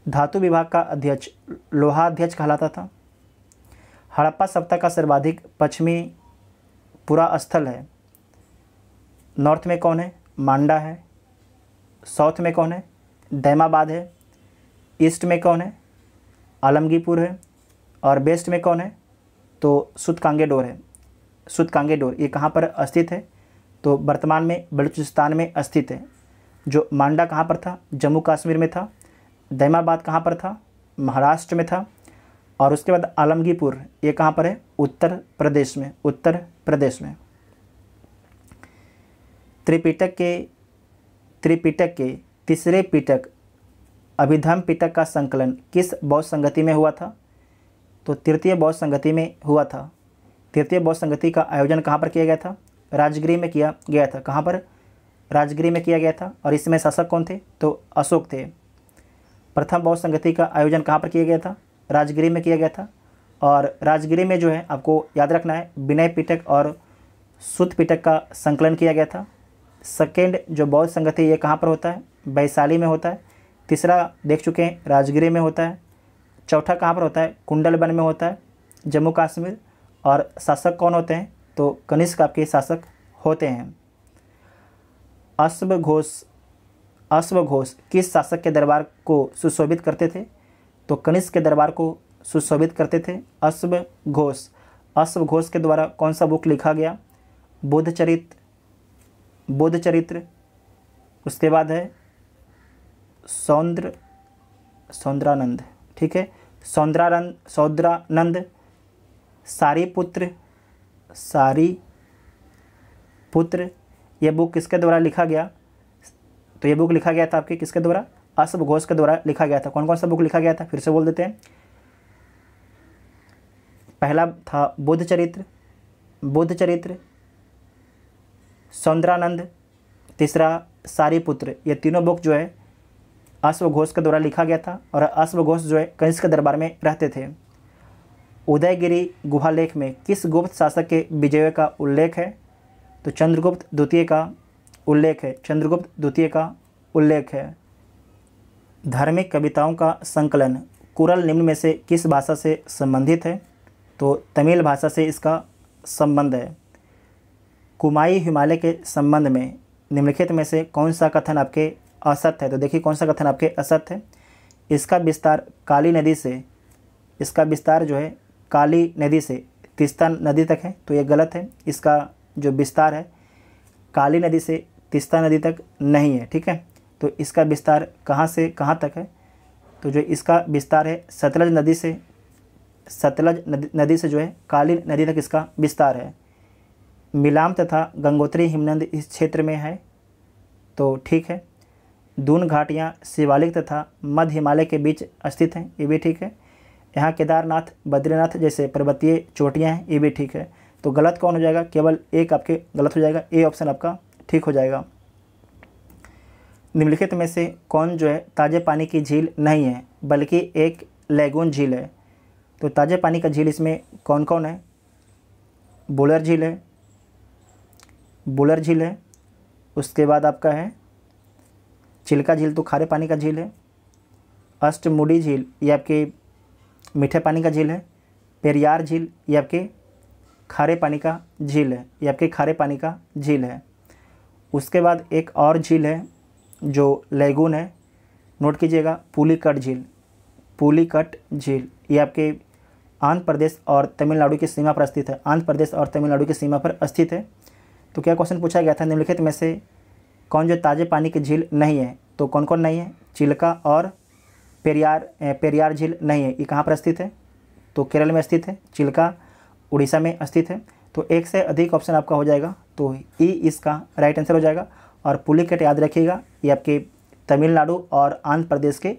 धातु विभाग का अध्यक्ष लोहा अध्यक्ष कहलाता था। हड़प्पा सभ्यता का सर्वाधिक पश्चिमी पूरा स्थल है। नॉर्थ में कौन है? मांडा है। साउथ में कौन है? दैमाबाद है। ईस्ट में कौन है? आलमगीरपुर है। और वेस्ट में कौन है? तो सुतकांगेडोर है। सुतकांगेडोर ये कहाँ पर स्थित है? तो वर्तमान में बलूचिस्तान में स्थित है। जो मांडा कहाँ पर था? जम्मू कश्मीर में था। दैमाबाद कहाँ पर था? महाराष्ट्र में था। और उसके बाद आलमगीरपुर ये कहाँ पर है? उत्तर प्रदेश में। उत्तर प्रदेश में। त्रिपिटक के तीसरे पिटक अभिधम्म पिटक का संकलन किस बौद्ध संगति में हुआ था? तो तृतीय बौद्ध संगति में हुआ था। तृतीय बौद्ध संगति का आयोजन कहाँ पर किया गया था? राजगिरी में किया गया था। कहाँ पर? राजगिरी में किया गया था। और इसमें शासक कौन थे? तो अशोक थे। प्रथम बौद्ध संगति का आयोजन कहाँ पर किया गया था? राजगिरी में किया गया था। और राजगिरी में जो है आपको याद रखना है विनय पिटक और सुत पिटक का संकलन किया गया था। सेकेंड जो बौद्ध संगति ये कहाँ पर होता है? वैशाली में होता है। तीसरा देख चुके हैं राजगिरी में होता है। चौथा कहाँ पर होता है? कुंडलबन में होता है, जम्मू कश्मीर। और शासक कौन होते हैं? तो कनिष्क आपके शासक होते हैं। अश्वघोष किस शासक के दरबार को सुशोभित करते थे? तो कनिष्क के दरबार को सुशोभित करते थे अश्वघोष। अश्वघोष के द्वारा कौन सा बुक लिखा गया? बुद्ध चरित्र। उसके बाद है सौंद्रानंद। ठीक है, सौंद्रानंद। सारीपुत्र ये बुक किसके द्वारा लिखा गया? तो ये बुक लिखा गया था आपके किसके द्वारा? अश्वघोष के द्वारा लिखा गया था। कौन कौन सा बुक लिखा गया था? फिर से बोल देते हैं। पहला था बुद्ध चरित्र, सौंद्रानंद, तीसरा सारीपुत्र। ये तीनों बुक जो है अश्वघोष के द्वारा लिखा गया था। और अश्वघोष जो है कनिष्क के दरबार में रहते थे। उदयगिरी गुहालेख में किस गुप्त शासक के विजयों का उल्लेख है? तो चंद्रगुप्त द्वितीय का उल्लेख है। चंद्रगुप्त द्वितीय का उल्लेख है। धार्मिक कविताओं का संकलन कुरल निम्न में से किस भाषा से संबंधित है? तो तमिल भाषा से इसका संबंध है। कुमाई हिमालय के संबंध में निम्नलिखित में से कौन सा कथन आपके असत्य है? तो देखिए कौन सा कथन आपके असत्य है। इसका विस्तार काली नदी से, इसका विस्तार जो है काली नदी से तीस्ता नदी तक है। तो ये गलत है। इसका जो विस्तार है काली नदी से तीस्ता नदी तक नहीं है। ठीक है, तो इसका विस्तार कहाँ से कहाँ तक है? तो जो इसका विस्तार है सतलज नदी से जो है काली नदी तक इसका विस्तार है। मिलाम तथा गंगोत्री हिमनद इस क्षेत्र में है। तो ठीक है। दून घाटियाँ शिवालिक तथा मध्य हिमालय के बीच स्थित हैं। ये भी ठीक है। यहाँ केदारनाथ बद्रीनाथ जैसे पर्वतीय चोटियाँ हैं। ये भी ठीक है। तो गलत कौन हो जाएगा? केवल एक आपके गलत हो जाएगा। ए ऑप्शन आपका ठीक हो जाएगा। निम्नलिखित में से कौन जो है ताज़े पानी की झील नहीं है बल्कि एक लैगून झील है? तो ताज़े पानी का झील इसमें कौन कौन है? बुलर झील है। उसके बाद आपका है चिल्का झील, तो खारे पानी का झील है। अष्टमुडी झील ये आपके मीठे पानी का झील है। पेरियार झील ये आपके खारे पानी का झील है, ये आपके खारे पानी का झील है। उसके बाद एक और झील है जो लेगून है, नोट कीजिएगा, पुलिकट झील। पुलिकट झील ये आपके आंध्र प्रदेश और तमिलनाडु की सीमा पर स्थित है, आंध्र प्रदेश और तमिलनाडु की सीमा पर स्थित है। तो क्या क्वेश्चन पूछा गया था, निम्नलिखित में से कौन जो ताज़े पानी की झील नहीं है, तो कौन कौन नहीं है, चिल्का और पेरियार झील नहीं है। ये कहाँ पर स्थित है, तो केरल में स्थित है। चिल्का उड़ीसा में स्थित है। तो एक से अधिक ऑप्शन आपका हो जाएगा, तो ई इसका राइट आंसर हो जाएगा। और पुलिकट याद रखिएगा, ये आपके तमिलनाडु और आंध्र प्रदेश के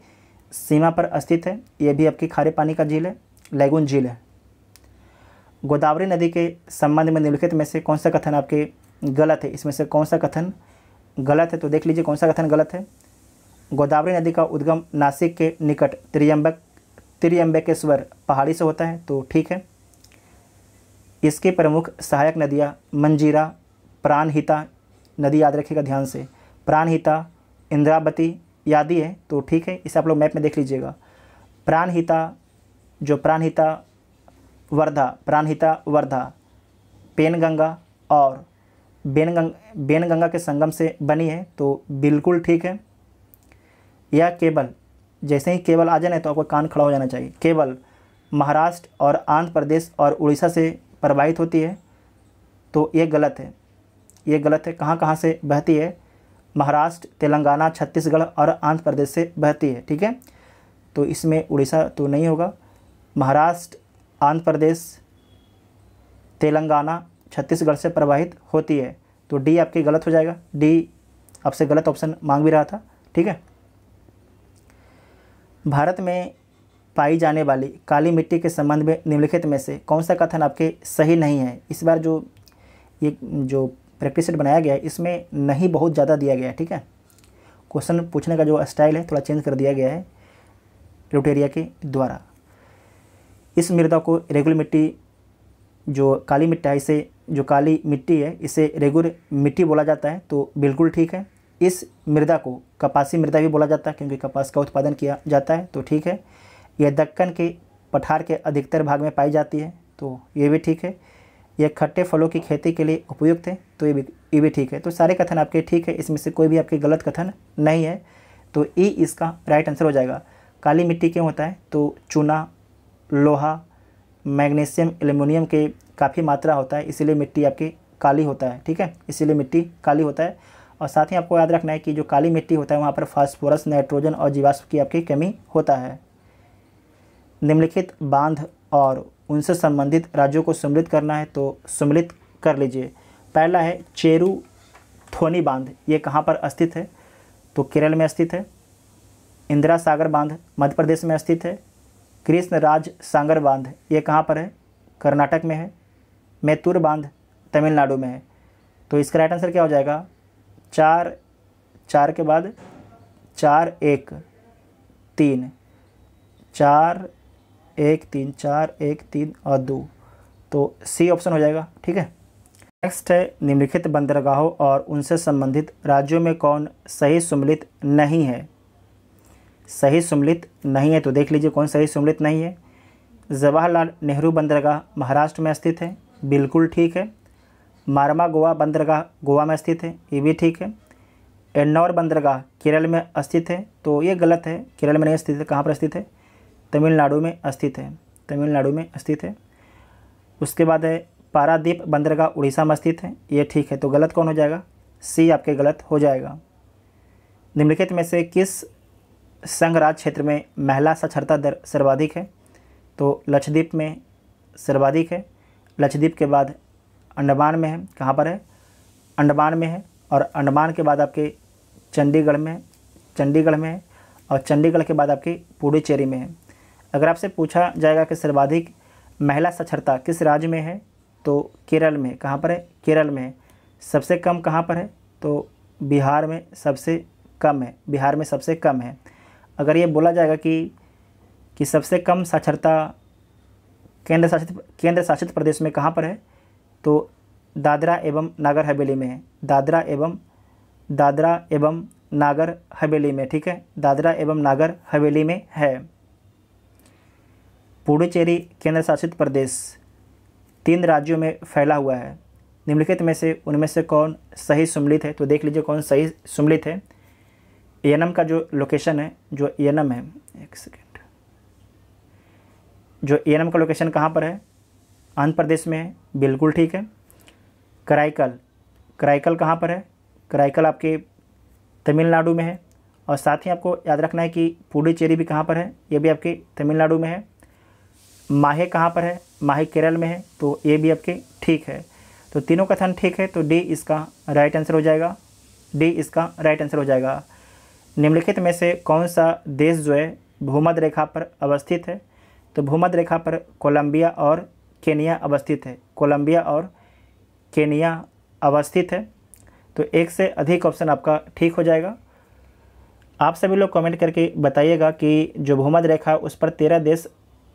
सीमा पर स्थित है। ये भी आपकी खारे पानी का झील है, लेगून झील है। गोदावरी नदी के संबंध में निम्नलिखित में से कौन सा कथन आपके गलत है, इसमें से कौन सा कथन गलत है, तो देख लीजिए कौन सा कथन गलत है। गोदावरी नदी का उद्गम नासिक के निकट त्र्यंबकेश्वर पहाड़ी से होता है, तो ठीक है। इसकी प्रमुख सहायक नदियाँ मंजीरा, प्राणहिता नदी याद रखिएगा ध्यान से, प्राणहिता, इंद्रावती आदि है, तो ठीक है। इसे आप लोग मैप में देख लीजिएगा। प्राणहिता वर्धा, पेनगंगा और बेनगंगा के संगम से बनी है, तो बिल्कुल ठीक है। यह केवल, जैसे ही केवल आ जाए ना तो आपको कान खड़ा हो जाना चाहिए, केवल महाराष्ट्र और आंध्र प्रदेश और उड़ीसा से प्रवाहित होती है, तो ये गलत है, ये गलत है। कहाँ कहाँ से बहती है, महाराष्ट्र, तेलंगाना, छत्तीसगढ़ और आंध्र प्रदेश से बहती है, ठीक है। तो इसमें उड़ीसा तो नहीं होगा, महाराष्ट्र, आंध्र प्रदेश, तेलंगाना, छत्तीसगढ़ से प्रवाहित होती है, तो डी आपकी गलत हो जाएगा। डी आपसे गलत ऑप्शन मांग भी रहा था, ठीक है। भारत में पाई जाने वाली काली मिट्टी के संबंध में निम्नलिखित में से कौन सा कथन आपके सही नहीं है। इस बार जो प्रैक्टिस सेट बनाया गया है इसमें नहीं बहुत ज़्यादा दिया गया है, ठीक है। क्वेश्चन पूछने का जो स्टाइल है थोड़ा चेंज कर दिया गया है रुटेरिया के द्वारा। इस मृदा को रेगुलर मिट्टी, जो काली मिट्टी है, इसे जो काली मिट्टी है इसे रेगुलर मिट्टी बोला जाता है, तो बिल्कुल ठीक है। इस मृदा को कपासी मृदा भी बोला जाता है क्योंकि कपास का उत्पादन किया जाता है, तो ठीक है। यह दक्कन के पठार के अधिकतर भाग में पाई जाती है, तो ये भी ठीक है। यह खट्टे फलों की खेती के लिए उपयुक्त है, तो ये भी ठीक है। तो सारे कथन आपके ठीक है, इसमें से कोई भी आपके गलत कथन नहीं है, तो ई इसका राइट आंसर हो जाएगा। काली मिट्टी क्यों होता है, तो चूना, लोहा, मैग्नीशियम, एल्युमिनियम के काफ़ी मात्रा होता है, इसीलिए मिट्टी आपकी काली होता है, ठीक है, इसीलिए मिट्टी काली होता है। और साथ ही आपको याद रखना है कि जो काली मिट्टी होता है वहाँ पर फास्फोरस, नाइट्रोजन और जीवाश्म की आपकी कमी होता है। निम्नलिखित बांध और उनसे संबंधित राज्यों को सम्मिलित करना है, तो सम्मिलित कर लीजिए। पहला है चेरुथोनी बांध, ये कहाँ पर स्थित है, तो केरल में स्थित है। इंदिरा सागर बांध मध्य प्रदेश में स्थित है। कृष्णराज सागर बांध ये कहाँ पर है, कर्नाटक में है। मैतूर बांध तमिलनाडु में है। तो इसका राइट आंसर क्या हो जाएगा, 4 के बाद 4 1 3 4 1 3 4 1 3 और 2, तो सी ऑप्शन हो जाएगा, ठीक है। नेक्स्ट है निम्नलिखित बंदरगाहों और उनसे संबंधित राज्यों में कौन सही सम्मिलित नहीं है। सही सम्मिलित नहीं है, तो देख लीजिए कौन सही सम्मिलित नहीं है। जवाहरलाल नेहरू बंदरगाह महाराष्ट्र में स्थित है, बिल्कुल ठीक है। मारमा गोवा बंदरगाह गोवा में स्थित है, ये भी ठीक है। एन्नौर बंदरगाह केरल में स्थित है, तो ये गलत है, केरल में नहीं स्थित है। कहाँ पर स्थित है, तमिलनाडु में स्थित है, तमिलनाडु में स्थित है। उसके बाद है पारादीप बंदरगाह उड़ीसा में स्थित है, ये ठीक है। तो गलत कौन हो जाएगा, सी आपके गलत हो जाएगा। निम्नलिखित में से किस संघ राज्य क्षेत्र में महिला साक्षरता दर सर्वाधिक है, तो लक्षद्वीप में सर्वाधिक है। लक्षद्वीप के बाद अंडमान में है, कहाँ पर है, अंडमान में है। और अंडमान के बाद आपके चंडीगढ़ में है। और चंडीगढ़ के बाद आपकी पुडुचेरी में है। अगर आपसे पूछा जाएगा कि सर्वाधिक महिला साक्षरता किस राज्य में है, तो केरल में। कहाँ पर है, केरल में है। सबसे कम कहाँ पर है, तो बिहार में सबसे कम है, बिहार में सबसे कम है। अगर ये बोला जाएगा कि सबसे कम साक्षरता केंद्र शासित प्रदेश में कहाँ पर है, तो दादरा एवं नागर हवेली में है। दादरा एवं नागर हवेली में, ठीक है, दादरा एवं नागर हवेली में है। पुडुचेरी केंद्र शासित प्रदेश 3 राज्यों में फैला हुआ है। निम्नलिखित में से उनमें से कौन सही सम्मिलित है? तो देख लीजिए कौन सही सम्मिलित है। एएनएम का जो लोकेशन है, जो एएनएम है, एक सेकेंड, जो एएनएम का लोकेशन कहाँ पर है? आंध्र प्रदेश में है, बिल्कुल ठीक है। कराईकल, कराईकल कहाँ पर है? कराईकल आपके तमिलनाडु में है। और साथ ही आपको याद रखना है कि पुडुचेरी भी कहाँ पर है? ये भी आपके तमिलनाडु में है। माहे कहाँ पर है? माहे केरल में है, तो ये भी आपके ठीक है। तो तीनों कथन ठीक है, तो डी इसका राइट आंसर हो जाएगा। डी इसका राइट आंसर हो जाएगा। निम्नलिखित में से कौन सा देश जो है भूमध्य रेखा पर अवस्थित है? तो भूमध्य रेखा पर कोलंबिया और केनिया अवस्थित है। कोलंबिया और केनिया अवस्थित है। तो एक से अधिक ऑप्शन आपका ठीक हो जाएगा। आप सभी लोग कमेंट करके बताइएगा कि जो भूमध्य रेखा है उस पर 13 देश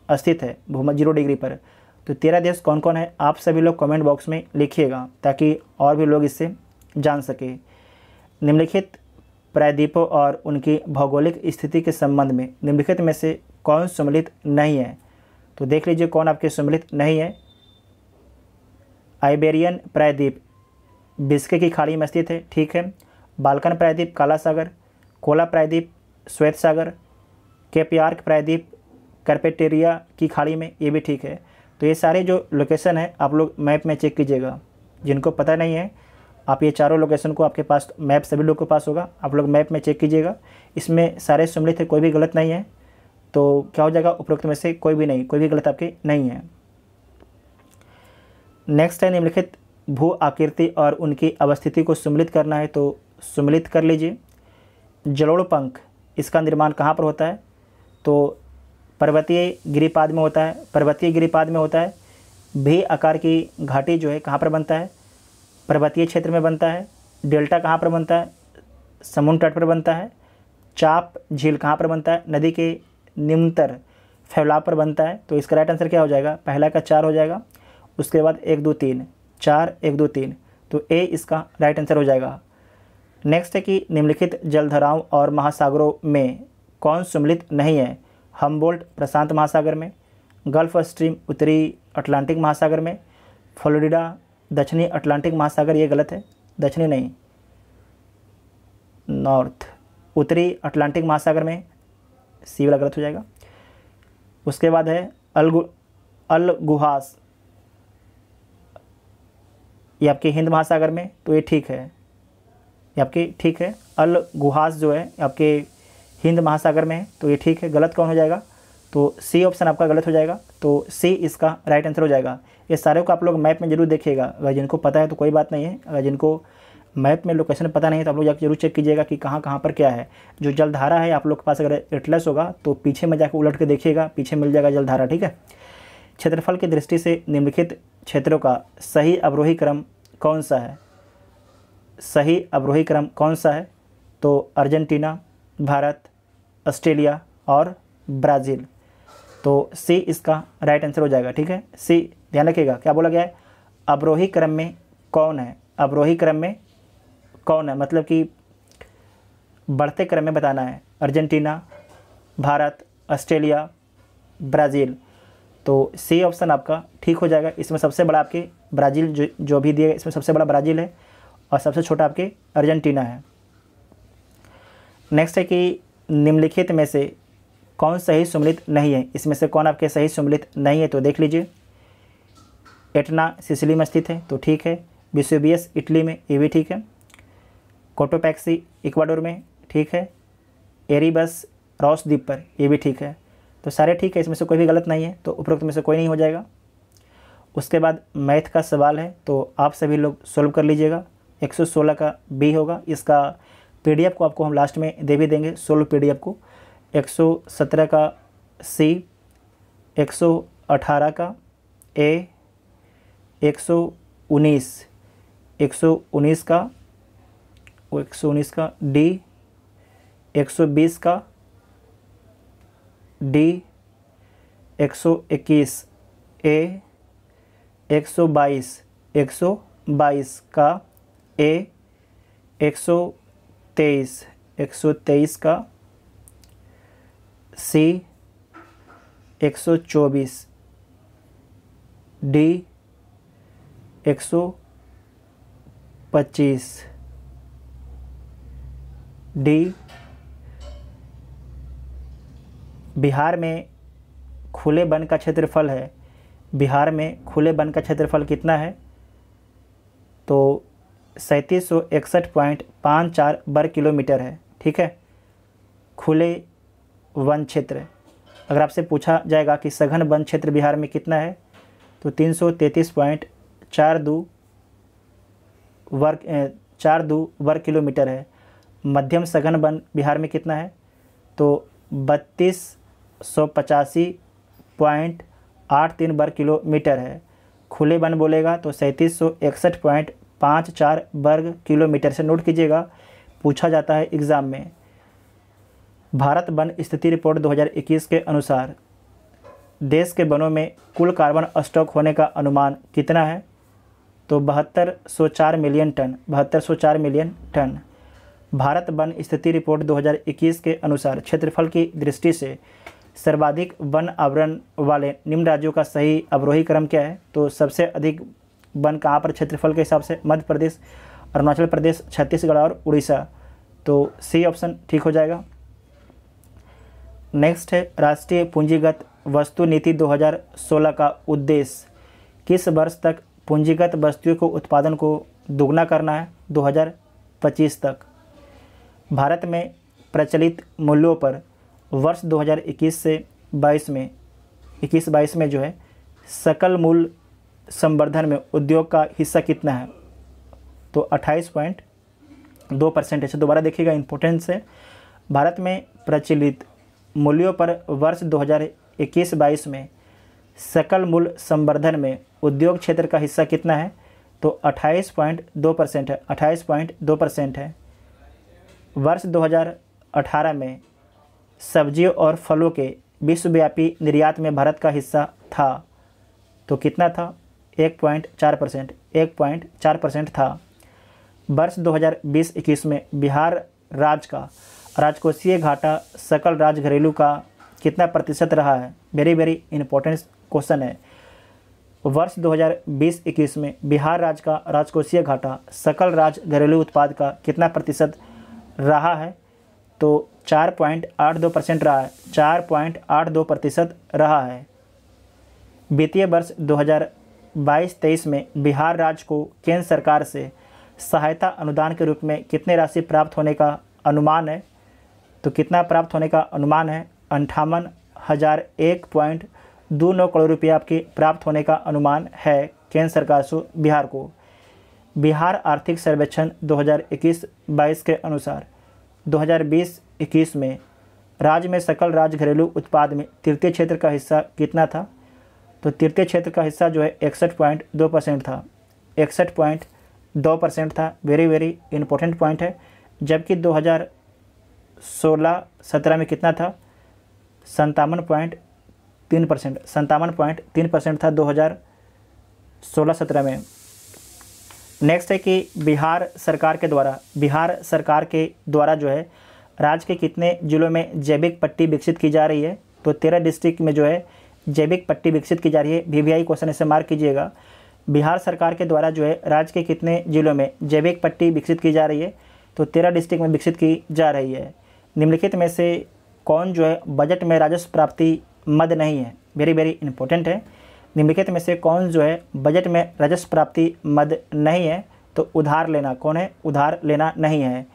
स्थित है, भूमध्य 0 डिग्री पर। तो 13 देश कौन कौन है आप सभी लोग कमेंट बॉक्स में लिखिएगा, ताकि और भी लोग इससे जान सके। निम्नलिखित प्रायद्वीपों और उनकी भौगोलिक स्थिति के संबंध में निम्नलिखित में से कौन सम्मिलित नहीं है? तो देख लीजिए कौन आपके सम्मिलित नहीं है। आइबेरियन प्रायद्वीप बिस्के की खाड़ी में स्थित है, ठीक है। बाल्कन प्रायद्वीप काला सागर, कोला प्रायद्वीप श्वेत सागर, केप यार्क प्रायद्वीप कार्पेटेरिया की खाड़ी में, ये भी ठीक है। तो ये सारे जो लोकेशन है आप लोग मैप में चेक कीजिएगा। जिनको पता नहीं है आप ये चारों लोकेशन को, आपके पास मैप सभी लोग के पास होगा, आप लोग मैप में चेक कीजिएगा। इसमें सारे सम्मिलित है, कोई भी गलत नहीं है। तो क्या हो जाएगा? उपरोक्त में से कोई भी नहीं, कोई भी गलत आपके नहीं है। नेक्स्ट है निम्नलिखित भू आकृति और उनकी अवस्थिति को सम्मिलित करना है, तो सम्मिलित कर लीजिए। जलोढ़ पंख, इसका निर्माण कहाँ पर होता है? तो पर्वतीय गिरिपाद में होता है। पर्वतीय गिरिपाद में होता है। भी आकार की घाटी जो है कहाँ पर बनता है? पर्वतीय क्षेत्र में बनता है। डेल्टा कहाँ पर बनता है? समुद्र तट पर बनता है। चाप झील कहाँ पर बनता है? नदी के निम्नतर फैलाव पर बनता है। तो इसका राइट आंसर क्या हो जाएगा? पहला का 4 हो जाएगा, उसके बाद 1 2 3, 4 1 2 3, तो ए इसका राइट आंसर हो जाएगा। नेक्स्ट है कि निम्नलिखित जलधाराओं और महासागरों में कौन सम्मिलित नहीं है? हम्बोल्ट प्रशांत महासागर में, गल्फ स्ट्रीम उत्तरी अटलांटिक महासागर में, फ्लोरिडा दक्षिणी अटलांटिक महासागर, ये गलत है, दक्षिणी नहीं, नॉर्थ, उत्तरी अटलांटिक महासागर में, सी वाला गलत हो जाएगा। उसके बाद है अलगुहास, ये आपके हिंद महासागर में, तो ये ठीक है, ये आपके ठीक है। अलगुहास जो है आपके हिंद महासागर में है, तो ये ठीक है। गलत कौन हो जाएगा? तो सी ऑप्शन आपका गलत हो जाएगा। तो सी इसका राइट आंसर हो जाएगा। ये सारे को आप लोग मैप में जरूर देखिएगा। अगर जिनको पता है तो कोई बात नहीं है, अगर जिनको मैप में लोकेशन पता नहीं है तो आप लोग जाकर जरूर चेक कीजिएगा कि कहाँ कहाँ पर क्या है। जो जलधारा है आप लोग के पास अगर एटलस होगा तो पीछे में जाकर उलट के देखिएगा, पीछे मिल जाएगा जलधारा, ठीक है। क्षेत्रफल की दृष्टि से निम्नलिखित क्षेत्रों का सही अवरोही क्रम कौन सा है? सही अवरोही क्रम कौन सा है? तो अर्जेंटीना, भारत, ऑस्ट्रेलिया और ब्राज़ील। तो सी इसका राइट आंसर हो जाएगा, ठीक है। सी ध्यान रखिएगा, क्या बोला गया है? अवरोही क्रम में कौन है? अवरोही क्रम में कौन है, मतलब कि बढ़ते क्रम में बताना है। Argentina, Bharat, Australia, Brazil. तो सी ऑप्शन आपका ठीक हो जाएगा। इसमें सबसे बड़ा आपके ब्राज़ील जो भी दिए, इसमें सबसे बड़ा ब्राज़ील है और सबसे छोटा आपके अर्जेंटीना है। नेक्स्ट है कि निम्नलिखित में से कौन सही सम्मिलित नहीं है? इसमें से कौन आपके सही सम्मिलित नहीं है? तो देख लीजिए। एटना सिसिली में स्थित है, तो ठीक है। विसुवियस इटली में, ये भी ठीक है। कोटोपैक्सी इक्वाडोर में, ठीक है। एरिबस रॉस द्वीप पर, ये भी ठीक है। तो सारे ठीक है, इसमें से कोई भी गलत नहीं है, तो उपरोक्त में से कोई नहीं हो जाएगा। उसके बाद मैथ का सवाल है, तो आप सभी लोग सोल्व कर लीजिएगा। 116 का बी होगा। इसका पीडीएफ को आपको हम लास्ट में दे भी देंगे, सोल्व पीडीएफ को। 117 का सी, 118 का ए, 119 का 119 का डी, 120 का डी, 121 ए, 122 का ए, 123 का सी, 124 डी, 125। डी, बिहार में खुले वन का क्षेत्रफल है, बिहार में खुले वन का क्षेत्रफल कितना है? तो 3761.54 वर्ग किलोमीटर है। ठीक है, खुले वन क्षेत्र। अगर आपसे पूछा जाएगा कि सघन वन क्षेत्र बिहार में कितना है, तो 333.42 वर्ग किलोमीटर है। मध्यम सघन वन बिहार में कितना है? तो 3285.83 वर्ग किलोमीटर है। खुले वन बोलेगा तो 3761.54 वर्ग किलोमीटर से नोट कीजिएगा, पूछा जाता है एग्ज़ाम में। भारत वन स्थिति रिपोर्ट 2021 के अनुसार देश के वनों में कुल कार्बन स्टॉक होने का अनुमान कितना है? तो 7204 million ton, 7204 million ton. Bharat वन स्थिति रिपोर्ट 2021 के अनुसार क्षेत्रफल की दृष्टि से सर्वाधिक वन आवरण वाले निम्न राज्यों का सही अवरोही क्रम क्या है? तो सबसे अधिक वन कहाँ पर क्षेत्रफल के हिसाब से? मध्य प्रदेश, अरुणाचल प्रदेश, छत्तीसगढ़ और उड़ीसा। तो सी ऑप्शन ठीक हो जाएगा। नेक्स्ट है राष्ट्रीय पूंजीगत वस्तु नीति 2016 का उद्देश्य किस वर्ष तक पूंजीगत वस्तुओं को उत्पादन को दोगुना करना है? 2025 तक। भारत में प्रचलित मूल्यों पर वर्ष 2021 से 21-22 में जो है सकल मूल्य संवर्धन में उद्योग का हिस्सा कितना है? तो 28.2% है। दोबारा देखिएगा, इंपॉर्टेंस है। भारत में प्रचलित मूल्यों पर वर्ष 2021-22 में सकल मूल्य संवर्धन में उद्योग क्षेत्र का हिस्सा कितना है? तो 28.2% है, 28.2% है। वर्ष 2018 में सब्जियों और फलों के विश्वव्यापी निर्यात में भारत का हिस्सा था, तो कितना था? 1.4%, 1.4% था। वर्ष 2020-21 में बिहार राज्य का राजकोषीय घाटा सकल राज्य घरेलू का कितना प्रतिशत रहा है? वेरी वेरी इंपॉर्टेंट क्वेश्चन है। वर्ष 2020-21 में बिहार राज्य का राजकोषीय घाटा सकल राज्य घरेलू उत्पाद का कितना प्रतिशत रहा है? तो 4.82% रहा है, 4.82% रहा है। वित्तीय वर्ष 2022-23 में बिहार राज्य को केंद्र सरकार से सहायता अनुदान के रूप में कितने राशि प्राप्त होने का अनुमान है? तो कितना प्राप्त होने का अनुमान है? 58,001.29 करोड़ रुपये आपके प्राप्त होने का अनुमान है केंद्र सरकार से बिहार को। बिहार आर्थिक सर्वेक्षण 2021-22 के अनुसार 2020-21 में राज्य में सकल राज्य घरेलू उत्पाद में तृतीय क्षेत्र का हिस्सा कितना था? तो तृतीय क्षेत्र का हिस्सा जो है 61.2% था, 61.2% था। वेरी वेरी इंपॉर्टेंट पॉइंट है। जबकि 2016-17 में कितना था? 57.3%, 57.3% था 2016-17 में। नेक्स्ट है कि बिहार सरकार के द्वारा जो है राज्य के कितने जिलों में जैविक पट्टी विकसित की जा रही है? तो 13 डिस्ट्रिक्ट में जो है जैविक पट्टी विकसित की जा रही है। VVI क्वेश्चन इसे मार्क कीजिएगा। बिहार सरकार के द्वारा जो है राज्य के कितने जिलों में जैविक पट्टी विकसित की जा रही है? तो 13 डिस्ट्रिक्ट में विकसित की जा रही है। निम्नलिखित में से कौन जो है बजट में राजस्व प्राप्ति मद नहीं है? वेरी वेरी इंपॉर्टेंट है। निम्नलिखित में से कौन जो है बजट में राजस्व प्राप्ति मद नहीं है? तो उधार लेना। कौन है? उधार लेना नहीं है।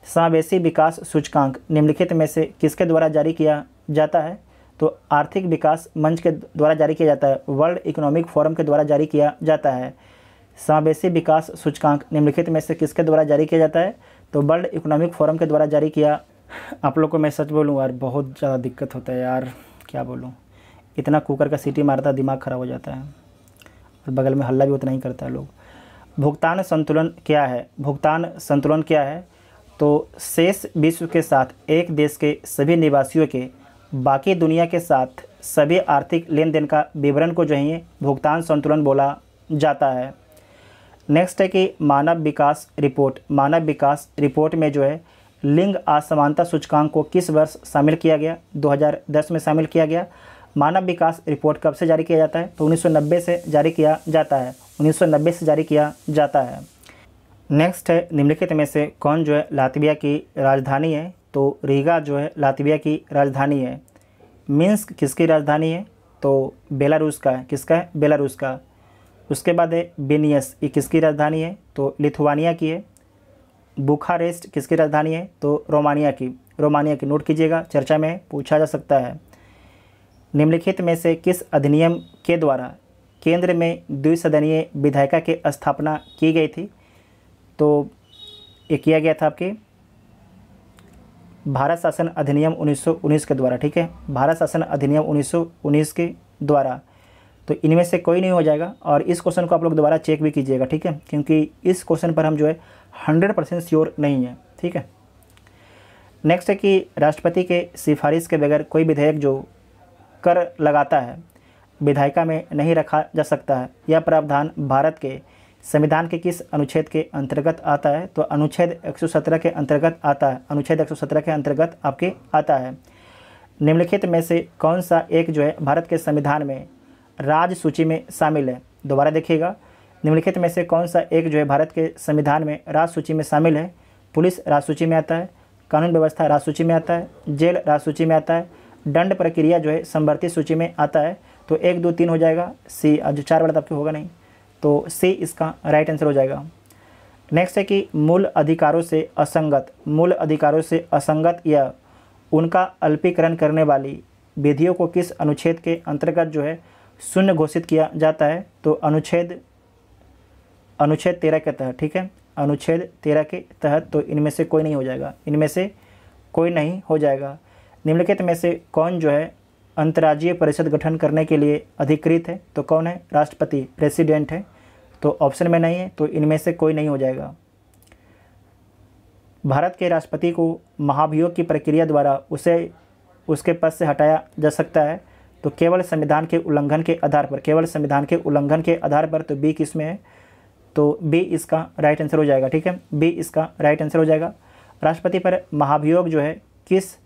समावेशी विकास सूचकांक निम्नलिखित में से किसके द्वारा जारी किया जाता है? तो आर्थिक विकास मंच के द्वारा जारी किया जाता है, वर्ल्ड इकोनॉमिक फोरम के द्वारा जारी किया जाता है। समावेशी विकास सूचकांक निम्नलिखित में से किसके द्वारा जारी किया जाता है? तो वर्ल्ड इकोनॉमिक फोरम के द्वारा जारी किया। आप लोग को मैं सच बोलूँ यार, बहुत ज़्यादा दिक्कत होता है यार, क्या बोलूँ। इतना कुकर का सीटी मारता है, दिमाग ख़राब हो जाता है, और बगल में हल्ला भी उतना ही करता है लोग। भुगतान संतुलन क्या है? भुगतान संतुलन क्या है? तो शेष विश्व के साथ एक देश के सभी निवासियों के बाकी दुनिया के साथ सभी आर्थिक लेन देन का विवरण को जो है भुगतान संतुलन बोला जाता है। नेक्स्ट है कि मानव विकास रिपोर्ट में जो है लिंग असमानता सूचकांक को किस वर्ष शामिल किया गया? 2010 में शामिल किया गया। मानव विकास रिपोर्ट कब से जारी किया जाता है? तो 1990 से जारी किया जाता है। 1990 से जारी किया जाता है। नेक्स्ट है, निम्नलिखित में से कौन जो है लातविया की राजधानी है? तो रीगा जो है लातविया की राजधानी है। मिन्स्क किसकी राजधानी है? तो बेलारूस का है। किसका है? बेलारूस का। उसके बाद है विनियस, ये किसकी राजधानी है? तो लिथुआनिया की है। बुखारेस्ट किसकी राजधानी है? तो रोमानिया की। नोट कीजिएगा, चर्चा में पूछा जा सकता है। निम्नलिखित में से किस अधिनियम के द्वारा केंद्र में द्विसदनीय विधायिका की स्थापना की गई थी? तो ये किया गया था आपके भारत शासन अधिनियम 1919 के द्वारा। ठीक है, भारत शासन अधिनियम 1919 के द्वारा। तो इनमें से कोई नहीं हो जाएगा। और इस क्वेश्चन को आप लोग दोबारा चेक भी कीजिएगा, ठीक है, क्योंकि इस क्वेश्चन पर हम जो है 100% श्योर नहीं है। ठीक है। नेक्स्ट है कि राष्ट्रपति के सिफारिश के बगैर कोई विधेयक जो कर लगाता है विधायिका में नहीं रखा जा सकता है। यह प्रावधान भारत के संविधान के किस अनुच्छेद के अंतर्गत आता है? तो अनुच्छेद 117 के अंतर्गत आता है। अनुच्छेद 117 के अंतर्गत आपके आता है। निम्नलिखित में से कौन सा एक जो है भारत के संविधान में राज्य सूची में शामिल है? दोबारा देखिएगा, निम्नलिखित में से कौन सा एक जो है भारत के संविधान में राज्य सूची में शामिल है? पुलिस राज्य सूची में आता है, कानून व्यवस्था राज्य सूची में आता है, जेल राज्य सूची में आता है, दंड प्रक्रिया जो है संवर्ती सूची में आता है। तो 1 2 3 हो जाएगा, सी। जो 4 वाला तो आपके होगा नहीं, तो सी इसका राइट आंसर हो जाएगा। नेक्स्ट है कि मूल अधिकारों से असंगत या उनका अल्पीकरण करने वाली विधियों को किस अनुच्छेद के अंतर्गत जो है शून्य घोषित किया जाता है? तो अनुच्छेद 13 के तहत। ठीक है, अनुच्छेद 13 के तहत। तो इनमें से कोई नहीं हो जाएगा, इनमें से कोई नहीं हो जाएगा। निम्नलिखित में से कौन जो है अंतर्राज्यीय परिषद गठन करने के लिए अधिकृत है? तो कौन है? राष्ट्रपति, प्रेसिडेंट है। तो ऑप्शन में नहीं है, तो इनमें से कोई नहीं हो जाएगा। भारत के राष्ट्रपति को महाभियोग की प्रक्रिया द्वारा उसे उसके पद से हटाया जा सकता है। तो केवल संविधान के उल्लंघन के आधार पर। तो बी किस में है? तो बी इसका राइट आंसर हो जाएगा। ठीक है, बी इसका राइट आंसर हो जाएगा। राष्ट्रपति पर महाभियोग जो है किस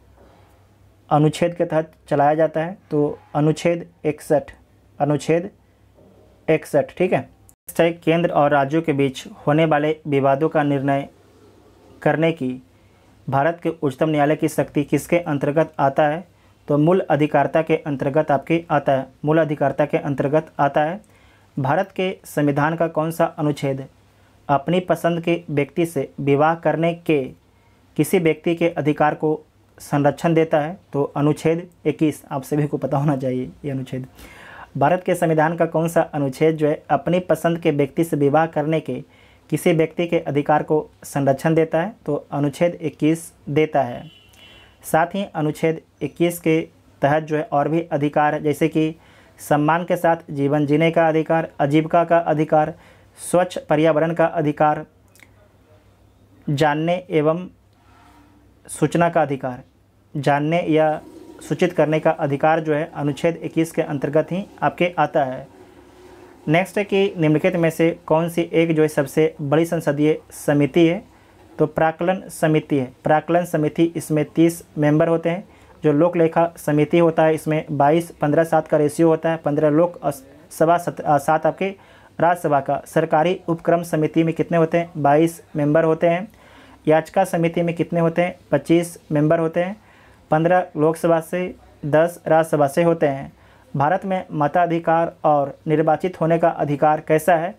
अनुच्छेद के तहत चलाया जाता है? तो अनुच्छेद 61। ठीक है। केंद्र और राज्यों के बीच होने वाले विवादों का निर्णय करने की भारत के उच्चतम न्यायालय की शक्ति किसके अंतर्गत आता है? तो मूल अधिकारिता के अंतर्गत आपके आता है। मूल अधिकारिता के अंतर्गत आता है। भारत के संविधान का कौन सा अनुच्छेद अपनी पसंद के व्यक्ति से विवाह करने के किसी व्यक्ति के अधिकार को संरक्षण देता है? तो अनुच्छेद 21। आप सभी को पता होना चाहिए ये अनुच्छेद। भारत के संविधान का कौन सा अनुच्छेद जो है अपनी पसंद के व्यक्ति से विवाह करने के किसी व्यक्ति के अधिकार को संरक्षण देता है? तो अनुच्छेद 21 देता है। साथ ही अनुच्छेद 21 के तहत जो है और भी अधिकार है, जैसे कि सम्मान के साथ जीवन जीने का अधिकार, आजीविका का अधिकार, स्वच्छ पर्यावरण का अधिकार, जानने एवं सूचना का अधिकार, जानने या सूचित करने का अधिकार जो है अनुच्छेद 21 के अंतर्गत ही आपके आता है। नेक्स्ट है कि निम्नलिखित में से कौन सी एक जो है सबसे बड़ी संसदीय समिति है? तो प्राक्कलन समिति है। प्राक्कलन समिति, इसमें 30 मेंबर होते हैं। जो लोक लेखा समिति होता है इसमें 22-15-7 का रेशियो होता है। 15 लोक सभा, 7 आपके राज्यसभा का। सरकारी उपक्रम समिति में कितने होते हैं? 22 मेंबर होते हैं। याचिका समिति में कितने होते हैं? 25 मेंबर होते हैं। 15 लोकसभा से, 10 राज्यसभा से होते हैं। भारत में मताधिकार और निर्वाचित होने का अधिकार कैसा है?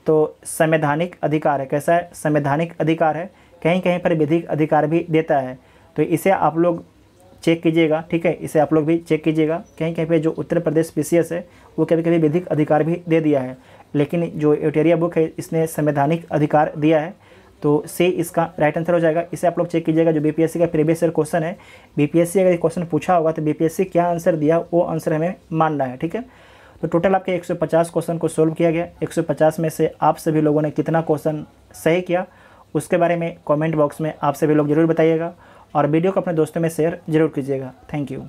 तो संवैधानिक अधिकार है। कैसा है? संवैधानिक अधिकार है। कहीं कहीं पर विधिक अधिकार भी देता है। तो इसे आप लोग चेक कीजिएगा, ठीक है, इसे आप लोग भी चेक कीजिएगा। कहीं कहीं पे जो उत्तर प्रदेश PCS है वो कभी कभी विधिक अधिकार भी दे दिया है, लेकिन जो एटेरिया बुक है इसने संवैधानिक अधिकार दिया है। तो से इसका राइट आंसर हो जाएगा। इसे आप लोग चेक कीजिएगा। जो BPSC का प्रीवियस ईयर क्वेश्चन है, BPSC अगर क्वेश्चन पूछा होगा तो BPSC क्या आंसर दिया वो आंसर हमें मानना है, ठीक है। तो टोटल आपके 150 क्वेश्चन को सोल्व किया गया। 150 में से आप सभी लोगों ने कितना क्वेश्चन सही किया उसके बारे में कमेंट बॉक्स में आप सभी लोग जरूर बताइएगा और वीडियो को अपने दोस्तों में शेयर जरूर कीजिएगा। Thank you.